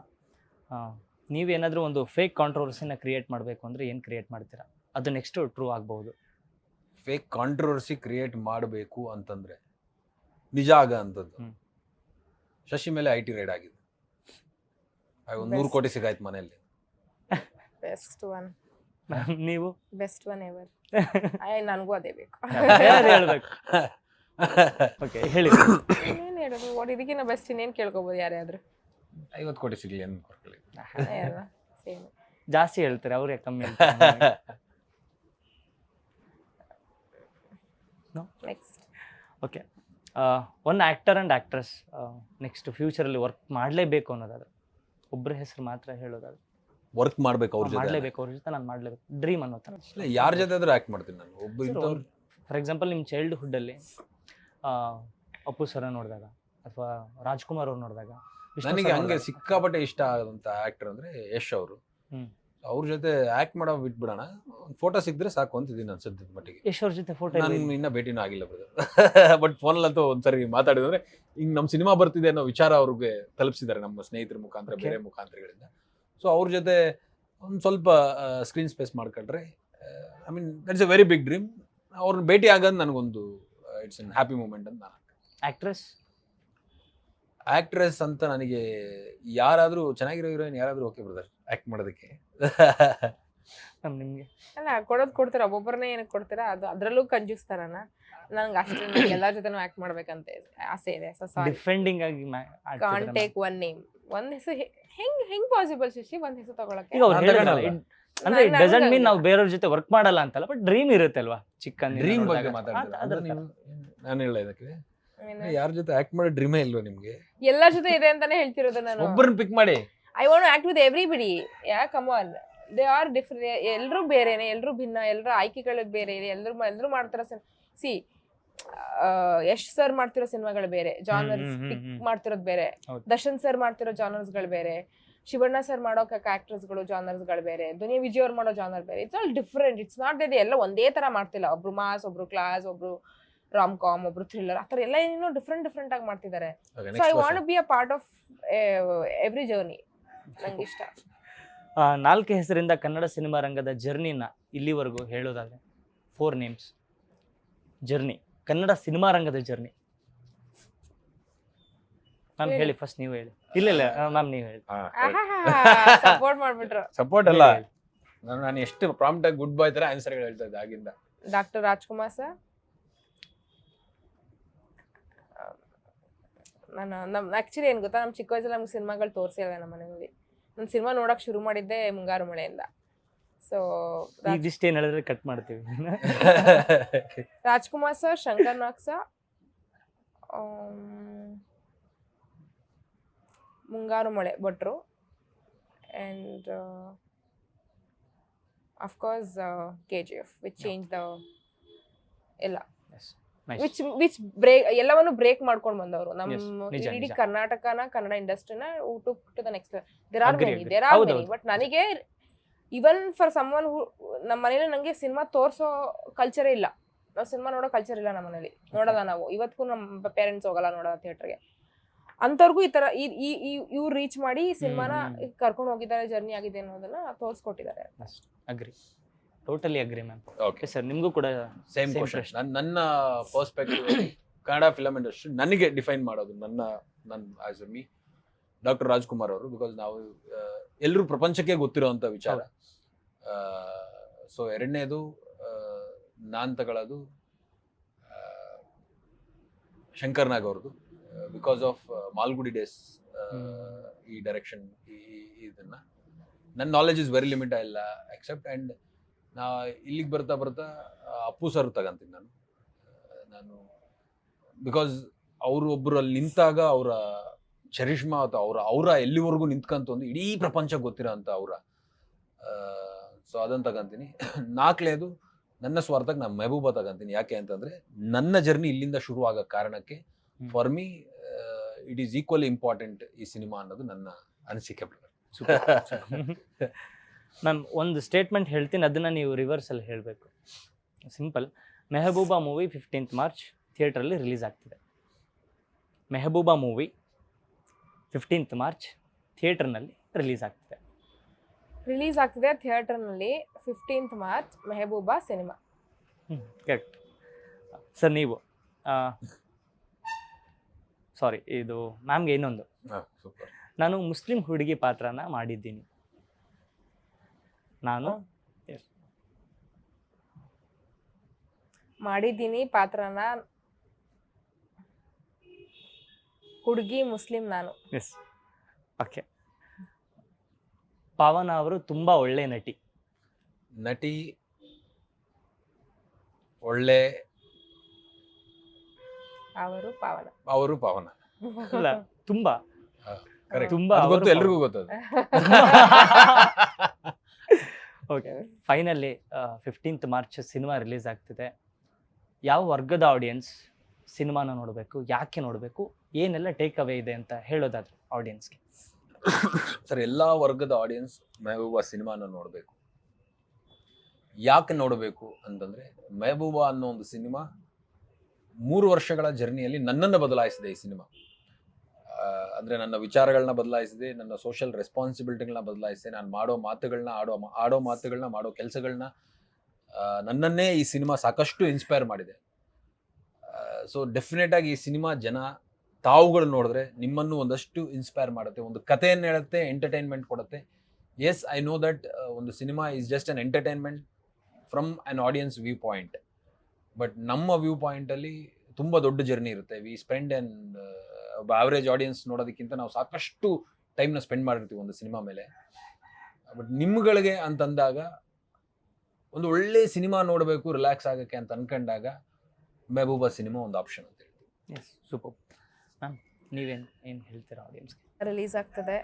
ನೀವೇನಾದರೂ ಒಂದು ಫೇಕ್ ಕಾಂಟ್ರವರ್ಸಿನ ಕ್ರಿಯೇಟ್ ಮಾಡಬೇಕು ಅಂದರೆ ಏನು ಕ್ರಿಯೇಟ್ ಮಾಡ್ತೀರಾ? ಅದು ನೆಕ್ಸ್ಟು ಟ್ರೂ ಆಗ್ಬೋದು. ಫೇಕ್ ಕಾಂಟ್ರವರ್ಸಿ ಕ್ರಿಯೇಟ್ ಮಾಡಬೇಕು ಅಂತಂದರೆ ನಿಜ ಆಗ ಅಂಥದ್ದು. ಶಶಿ ಮೇಲೆ IT ರೈಡ್ ಆಗಿದೆ. 100 ಕೋಟಿ ಸಿಗಾಯ್ತು ಮನೆಯಲ್ಲಿ. Best one. ನೀವು? Best one ever. ನನಗೂ ಅದೇ ಬೇಕು. ಹೇಳ್ಬೇಕು. ಓಕೆ, ಹೇಳಿ. ಇನ್ನೇನು ಹೇಳೋದು? ಇದಕ್ಕಿಂತ ಬೆಸ್ಟ್ ಇನ್ನೇನು ಕೇಳ್ಕೊಬೋದು ಯಾರ್ಯಾದ್ರು? 50 ಕೋಟಿ ಸಿಗಲಿ ಅಂತ ಕೊಡ್ಕೊಳ್ಳಿ. ಸೇಮ್. ಜಾಸ್ತಿ ಹೇಳ್ತಾರೆ, ಅವ್ರು ಯಾಕೆ ಕಮ್ಮಿ? Next. Okay, one actor and actress next ಫ್ಯೂಚರಲ್ಲಿ ವರ್ಕ್ ಮಾಡಲೇಬೇಕು ಅನ್ನೋದಾದ್ರೆ, ಒಬ್ಬರ ಹೆಸರು ಮಾತ್ರ ಹೇಳೋದಾದ್ರೆ ವರ್ಕ್ ಮಾಡ್ಬೇಕು ಅವ್ರ ಜೊತೆ. ಮಾಡಲೇಬೇಕು ಅವ್ರ ಜೊತೆ, ನಾನು ಮಾಡಲೇಬೇಕು, ಡ್ರೀಮ್ ಅನ್ನೋ ಥರ. ಯಾರ ಜೊತೆ ಆದ್ರೂ ಆಕ್ಟ್ ಮಾಡ್ತೀನಿ ನಾನು. ಒಬ್ಬ ಇಂಥವ್ರು ಫಾರ್ ಎಕ್ಸಾಂಪಲ್ ನಿಮ್ಮ ಚೈಲ್ಡ್ಹುಡ್ಡಲ್ಲಿ ಅಪ್ಪು ಸರ ನೋಡಿದಾಗ ಅಥವಾ ರಾಜ್ಕುಮಾರ್ ಅವ್ರು ನೋಡಿದಾಗ, ನನಗೆ ಹಂಗೆ ಸಿಕ್ಕಾಪಟ್ಟೆ ಇಷ್ಟ ಆದಂತ ಆಕ್ಟರ್ ಅಂದ್ರೆ ಯಶ್ ಅವರು. ಅವ್ರ ಜೊತೆ ಆಕ್ಟ್ ಮಾಡೋ ಬಿಟ್ಬಿಡೋಣ, ಫೋಟೋ ಸಿಕ್ಕಿದ್ರೆ ಸಾಕು ಅಂತಿದ್ದೀನಿ ನಾನು ಸದ್ಯದ ಮಟ್ಟಿಗೆ. ಯಶ್ ಅವ್ರ ಜೊತೆ ಫೋಟೋ ನಾನು ಇನ್ನ ಭೇಟಿನೂ ಆಗಿಲ್ಲ ಬ್ರದರ್. ಬಟ್ ಫೋನಲ್ಲಂತೂ ಒಂದ್ಸರಿ ಮಾತಾಡಿದ್ರೆ ಹಿಂಗ್ ನಮ್ಮ ಸಿನಿಮಾ ಬರ್ತಿದೆ ಅನ್ನೋ ವಿಚಾರ ಅವ್ರಿಗೆ ತಲುಪಿಸಿದ್ದಾರೆ ನಮ್ಮ ಸ್ನೇಹಿತರ ಮುಖಾಂತರ, ಬೇರೆ ಮುಖಾಂತರಗಳಿಂದ. ಸೊ ಅವ್ರ ಜೊತೆ ಒಂದು ಸ್ವಲ್ಪ ಸ್ಕ್ರೀನ್ ಸ್ಪೇಸ್ ಮಾಡ್ಕೊಂಡ್ರೆ I mean that's a very big dream. ಅವ್ರನ್ನ ಭೇಟಿ ಆಗೋದು ನನಗೊಂದು ಇಟ್ಸ್ ಎನ್ ಹ್ಯಾಪಿ ಮೂಮೆಂಟ್ ಅಂತ ನಾನು. ಆಕ್ಟ್ರೆಸ್ ಅಂತ ನನಗೆ ಯಾರಾದ್ರೂ ಚೆನ್ನಾಗಿರೋ ಹೀರೋಯಿನ್ ಯಾರಾದ್ರೂ ಓಕೆ ಬ್ರದರ್ ಆಕ್ಟ್ ಮಾಡೋದಕ್ಕೆ. ನಿಮಗೆ ಅಲ್ಲ ಕೊಡೋದು ಕೊಡ್ತೀರಾ, ಒಬ್ಬೊಬ್ಬರನ್ನೇ ಏನಕ್ಕೆ ಕೊಡ್ತೀರಾ? ಅದು ಅದರಲ್ಲೂ ಕಂಜೂಸ್ತಾರನ. ನಂಗೆ ಅಷ್ಟೇ ಎಲ್ಲರ ಜೊತೆನೂ ಆಕ್ಟ್ ಮಾಡ್ಬೇಕಂತ ಆಸೆ ಇದೆ. ಸೊ ಸಾರಿ, ಡಿಫೆಂಡಿಂಗ್ ಆಗಿ ಕಾಂಟ್ ಟೇಕ್ ಒನ್ ನೇಮ್, ಒಂದ್ ಹೆಸರು. ಹೆಂಗ್ ಪಾಸಿಬಲ್ ಶಶಿ ಒಂದ್ ಹೆಸರು ತಗೊಳಕ್ಕೆ? ಈಗ ಅವ್ರು ಹೇಳಿದ್ರಲ್ಲ, ಅಂದ್ರೆ ಇಟ್ ಡಸಂಟ್ ಮೀನ್ ನನಗೆ ನಾವು ಬೇರೆಯವ್ರ ಜೊತೆ ವರ್ಕ್ ಮಾಡಲ್ಲ ಅಂತಲ್ಲ, ಬಟ್ ಡ್ರೀಮ್ ಇರುತ್ತೆ ಅಲ್ವಾ ಚಿಕ್ಕ ಡ್ರೀಮ್ ಬಗ್ಗೆ ಮಾತಾಡ್ತಾರೆ. ನಾನು ಹೇಳ ಇದಕ್ಕೆ ಯಾರ ಜೊತೆ ಆಕ್ಟ್ ಮಾಡೋ ಡ್ರೀಮೇ ಇಲ್ವಾ ನಿಮ್ಗೆ? ಎಲ್ಲರ ಜೊತೆ ಇದೆ ಅಂತಾನೆ ಹೇಳ್ತಿರೋದು ನಾನು. ಒಬ್ಬರನ್ನ ಪಿಕ್ ಮಾಡಿ. I want to act with everybody. Yeah come on, they are different. ಎಲ್ಲರೂ ಬೇರೆನೆ, ಎಲ್ಲರೂ ಭಿನ್ನ, ಎಲ್ಲರ ಆಯ್ಕೆಗಳು ಬೇರೆ ಇದೆ. ಎಲ್ಲರೂ ಮಾಡ್ತಾರ. ಸಿ ಯಶ್ ಸರ್ ಮಾಡ್ತಿರೋ ಸಿನಿಮಾಗಳು ಬೇರೆ, ಜಾನರ್ಸ್ ಪಿಕ್ ಮಾಡ್ತಿರೋದು ಬೇರೆ. ದರ್ಶನ್ ಸರ್ ಮಾಡ್ತಿರೋ ಜಾನರ್ಸ್ಗಳು ಬೇರೆ, ಶಿವಣ್ಣ ಸರ್ ಮಾಡೋ ಆಕ್ಟರ್ಸ್ಗಳು ಜಾನರ್ಸ್ಗಳು ಬೇರೆ, ದುನಿಯಾ ವಿಜಯ್ ಅವ್ರು ಮಾಡೋ ಜಾನರ್ ಬೇರೆ. It's all different. It's not that ಎಲ್ಲ ಒಂದೇ ತರ ಮಾಡ್ತಿಲ್ಲ. ಒಬ್ರು ಮಾಸ್, ಒಬ್ರು ಕ್ಲಾಸ್, ಒಬ್ರು ರಾಮ್ ಕಾಮ್, ಒಬ್ರು ಥ್ರಿಲ್ಲರ್, ಆ ಥರ ಎಲ್ಲ ಏನೋ ಡಿಫ್ರೆಂಟ್ ಆಗಿ ಮಾಡ್ತಿದ್ದಾರೆ. So I want to be a part of every journey. ನಂಗೆ ಇಷ್ಟ. 4 ಹೆಸರಿಂದ ಕನ್ನಡ ಸಿನಿಮಾ ರಂಗದ ಜರ್ನಿನ ಇಲ್ಲಿವರೆಗೂ ಹೇಳೋದಾದ್ರೆ 4 ನೇಮ್ಸ್. ಜರ್ನಿ, ಕನ್ನಡ ಸಿನಿಮಾ ರಂಗದ ಜರ್ನಿ. ಮ್ಯಾಮ್ ಹೇಳಿ, ಫಸ್ಟ್ ನೀವು ಹೇಳಿ. ಇಲ್ಲ ಮ್ಯಾಮ್ ನೀವು ಹೇಳಿ. ಸಪೋರ್ಟ್ ಮಾಡ್ಬಿಟ್ರು. ಸಪೋರ್ಟ್ ಅಲ್ಲ, ನಾನು ಎಷ್ಟು ಪ್ರಾಂಪ್ಟ್ ಆಗಿ ಗುಡ್ ಬಾಯ್ ತರ ಆನ್ಸರ್ಗಳು ಹೇಳ್ತಾ ಇದ್ದೆ ಆಗಿಂದ. Doctor Rajkumar sir. ನಾನು ಆಕ್ಚುಲಿ ಏನು ಗೊತ್ತಾ, ನಮ್ಮ ಚಿಕ್ಕ ವಯಸ್ಸಲ್ಲಿ ನಮ್ಗೆ ಸಿನಿಮಾಗಳು ತೋರಿಸಿಲ್ಲ ನಮ್ಮ ಮನೆಯಲ್ಲಿ. ನಾನು ಸಿನಿಮಾ ನೋಡಕ್ ಶುರು ಮಾಡಿದ್ದೆ ಮುಂಗಾರು ಮಳೆಯಿಂದ. ಸೊ ಇದಿಷ್ಟು ಏನು ಹೇಳಿದ್ರೆ ಕಟ್ ಮಾಡ್ತೀವಿ. ರಾಜ್ಕುಮಾರ್ ಸರ್, ಶಂಕರ್ ನಾಗ್ ಸರ್, ಮುಂಗಾರು ಮಳೆ ಭಟ್ರು, and of course KGF, which changed the ಎಲ್ಲ, which break ಎಲ್ಲವನ್ನು ಬ್ರೇಕ್ ಮಾಡ್ಕೊಂಡು ಬಂದವರು ನಮ್ಮ ಇಡೀ ಕರ್ನಾಟಕನ, ಕನ್ನಡ ಇಂಡಸ್ಟ್ರಿನ to the next. There are many, but ನನಗೆ ಇವನ್ ಫಾರ್ ಸಮ್ವನ್ ನಮ್ಮ ಮನೇಲಿ ನಂಗೆ ಸಿನಿಮಾ ತೋರ್ಸೋ ಕಲ್ಚರೇ ಇಲ್ಲ. ನಾವು ಸಿನಿಮಾ ನೋಡೋ ಕಲ್ಚರ್ ಇಲ್ಲ ನಮ್ಮ ಮನೇಲಿ. ನೋಡಲ್ಲ ನಾವು ಇವತ್ತಿಗೂ. ನಮ್ಮ ಪೇರೆಂಟ್ಸ್ ಹೋಗಲ್ಲ ನೋಡೋಲ್ಲ ಥಿಯೇಟರ್ಗೆ. ಅಂಥವ್ರಿಗೂ ಈ ತರ ಇವ್ರು ರೀಚ್ ಮಾಡಿ ಸಿನಿಮಾನ ಕರ್ಕೊಂಡು ಹೋಗಿದ್ದಾರೆ, ಜರ್ನಿ ಆಗಿದೆ ಅನ್ನೋದನ್ನ ತೋರಿಸ್ಕೊಟ್ಟಿದ್ದಾರೆ. Agree, totally agree ma'am. Okay sir, ನಿಮಗೂ ಕೂಡ ಸೇಮ್ ಕ್ವೆಶ್ಚನ್. ನನ್ನ ಪರ್ಸ್ಪೆಕ್ಟಿವ್ ಕನ್ನಡ ಫಿಲಮ್ ಇಂಡಸ್ಟ್ರಿ ನನಗೆ ಡಿಫೈನ್ ಮಾಡೋದು ನನ್ನ ಆಸ್ ಮೀ ಡಾಕ್ಟರ್ ರಾಜ್ಕುಮಾರ್ ಅವರು. ಬಿಕಾಸ್ ನಾವು ಎಲ್ಲರೂ ಪ್ರಪಂಚಕ್ಕೆ ಗೊತ್ತಿರೋಂಥ ವಿಚಾರ. ಸೊ ಎರಡನೇದು ನಾನ್ ತಗೊಳ್ಳೋದು ಶಂಕರ್ ನಾಗ್ ಅವ್ರದ್ದು. ಬಿಕಾಸ್ ಆಫ್ ಮಾಲ್ಗುಡಿ ಡೇಸ್ ಈ ಡೈರೆಕ್ಷನ್, ಇದನ್ನ ನನ್ನ ನಾಲೆಜ್ ಇಸ್ ವೆರಿ ಲಿಮಿಟ್ ಇಲ್ಲ ಎಕ್ಸೆಪ್ಟ್. ಆ್ಯಂಡ್ ನಾ ಇಲ್ಲಿಗೆ ಬರ್ತಾ ಅಪ್ಪು ಸರ್ ತಗೊಂತೀನಿ ನಾನು. ಬಿಕಾಸ್ ಅವರು ಒಬ್ಬರು ಅಲ್ಲಿ ನಿಂತಾಗ ಅವರ ಚರಿಷ್ಮಾ ಅಥವಾ ಅವರ ಎಲ್ಲಿವರೆಗೂ ನಿಂತ್ಕಂತ ಒಂದು ಇಡೀ ಪ್ರಪಂಚ ಗೊತ್ತಿರೋ ಅಂತ ಅವರ. ಸೊ ಅದನ್ನು ತಗೊಂತೀನಿ. 4ನೇದು ನನ್ನ ಸ್ವಾರ್ಥಕ್ಕೆ ನಾನು ಮೆಹಬೂಬಾ ತಗೊಂತೀನಿ. ಯಾಕೆ ಅಂತಂದ್ರೆ ನನ್ನ ಜರ್ನಿ ಇಲ್ಲಿಂದ ಶುರು ಆಗೋ ಕಾರಣಕ್ಕೆ for me it is equally important ಈ ಸಿನಿಮಾ ಅನ್ನೋದು ನನ್ನ ಅನಿಸಿಕೆ. ಮ್ಯಾಮ್, ಒಂದು ಸ್ಟೇಟ್ಮೆಂಟ್ ಹೇಳ್ತೀನಿ, ಅದನ್ನು ನೀವು ರಿವರ್ಸಲ್ಲಿ ಹೇಳಬೇಕು. Simple. Mehbooba movie 15th March ಥಿಯೇಟ್ರಲ್ಲಿ ರಿಲೀಸ್ ಆಗ್ತಿದೆ. ಮೆಹಬೂಬಾ ಮೂವಿ 15th ಮಾರ್ಚ್ ಥಿಯೇಟರ್ನಲ್ಲಿ ರಿಲೀಸ್ ಆಗ್ತಿದೆ. ಥಿಯೇಟರ್ನಲ್ಲಿ 15th March Mehbooba cinema. Correct sir. ನೀವು ಸಾರಿ, ಇದು ಮ್ಯಾಮ್ಗೆ ಇನ್ನೊಂದು. ನಾನು ಮುಸ್ಲಿಂ ಹುಡುಗಿ ಪಾತ್ರನ ಮಾಡಿದ್ದೀನಿ. ನಾನು ಮಾಡಿದ್ದೀನಿ ಪಾತ್ರನ. ಹುಡುಗಿ ಮುಸ್ಲಿಂ ನಾನು. Yes, okay. ಪಾವನ ಅವರು ತುಂಬಾ ಒಳ್ಳೆ ನಟಿ, ಒಳ್ಳೆ ಅವರು ಪಾವನ. ಅವರು ಪಾವನ ಅಲ್ಲ, ತುಂಬಾ ಕರೆಕ್ಟ್ ತುಂಬಾ ಅದು ಗೊತ್ತು ಅವರು ಎಲ್ರಿಗೂ ಗೊತ್ತದು. Okay, finally 15th March cinema release ಆಗ್ತಿದೆ. ಯಾವ ವರ್ಗದ ಆಡಿಯನ್ಸ್ ಸಿನಿಮಾನ ನೋಡಬೇಕು, ಯಾಕೆ ನೋಡಬೇಕು, ಏನೆಲ್ಲ ಟೇಕ್ ಅವೇ ಇದೆ ಅಂತ ಹೇಳೋದಾದ್ರೆ ಆಡಿಯನ್ಸ್ಗೆ? ಸರ್, ಎಲ್ಲಾ ವರ್ಗದ ಆಡಿಯನ್ಸ್ ಮೆಹಬೂಬಾ ಸಿನಿಮಾನ ನೋಡಬೇಕು. ಯಾಕೆ ನೋಡಬೇಕು ಅಂತಂದ್ರೆ, ಮೆಹಬೂಬಾ ಅನ್ನೋ ಒಂದು ಸಿನಿಮಾ 3 ವರ್ಷಗಳ ಜರ್ನಿಯಲ್ಲಿ ನನ್ನನ್ನು ಬದಲಾಯಿಸಿದೆ. ಈ ಸಿನಿಮಾ ಅಂದ್ರೆ ನನ್ನ ವಿಚಾರಗಳನ್ನ ಬದಲಾಯಿಸಿದೆ, ನನ್ನ ಸೋಷಿಯಲ್ ರೆಸ್ಪಾನ್ಸಿಬಿಲಿಟಿಗಳನ್ನ ಬದಲಾಯಿಸಿದೆ, ನಾನು ಮಾಡೋ ಮಾತುಗಳನ್ನ ಮಾಡೋ ಕೆಲಸಗಳನ್ನ, ನನ್ನನ್ನೇ ಈ ಸಿನಿಮಾ ಸಾಕಷ್ಟು ಇನ್ಸ್ಪೈರ್ ಮಾಡಿದೆ. ಸೊ ಡೆಫಿನೆಟ್ ಆಗಿ ಈ ಸಿನಿಮಾ ಜನ ತಾವುಗಳು ನೋಡಿದ್ರೆ ನಿಮ್ಮನ್ನು ಒಂದಷ್ಟು ಇನ್ಸ್ಪೈರ್ ಮಾಡುತ್ತೆ, ಒಂದು ಕಥೆಯನ್ನು ಹೇಳುತ್ತೆ, ಎಂಟರ್ಟೈನ್ಮೆಂಟ್ ಕೊಡುತ್ತೆ. ಎಸ್, ಐ ನೋ ದಟ್ ಒಂದು cinema is just an entertainment from an audience view point. But ನಮ್ಮ ವ್ಯೂ ಪಾಯಿಂಟಲ್ಲಿ ತುಂಬ ದೊಡ್ಡ ಜರ್ನಿ ಇರುತ್ತೆ. ವಿ ಸ್ಪೆಂಡ್ ಒಬ್ಬ ಆವ್ರೇಜ್ ಆಡಿಯನ್ಸ್ ನೋಡೋದಕ್ಕಿಂತ ನಾವು ಸಾಕಷ್ಟು ಟೈಮ್ನ ಸ್ಪೆಂಡ್ ಮಾಡಿರ್ತೀವಿ ಒಂದು ಸಿನಿಮಾ ಮೇಲೆ. ಬಟ್ ನಿಮ್ಗಳಿಗೆ ಅಂತಂದಾಗ ಒಂದು ಒಳ್ಳೆ ಸಿನಿಮಾ ನೋಡಬೇಕು ರಿಲ್ಯಾಕ್ಸ್ ಆಗೋಕ್ಕೆ ಅಂತ ಅನ್ಕೊಂಡಾಗ ಮೆಹಬೂಬಾ ಸಿನಿಮಾ ಒಂದು ಆಪ್ಷನ್ ಅಂತ ಹೇಳ್ತೀವಿ. Yes, super ma'am. ಏನು ಹೇಳ್ತೀರಾ ಆಡಿಯನ್ಸ್ಗೆ? ರಿಲೀಸ್ ಆಗ್ತದೆ,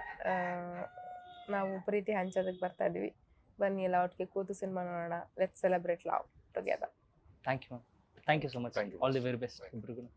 ನಾವು ಪ್ರೀತಿ ಹಂಚೋದಕ್ಕೆ ಬರ್ತಾ ಇದೀವಿ. ಬನ್ನಿ ಎಲ್ಲ ಒಟ್ಟಿಗೆ ಕೂತು ಸಿನಿಮಾ ನೋಡೋಣ. Let's celebrate love together. Thank you ma'am, thank you so much. Thank you. All the very best ಇಬ್ರಿಗೂ.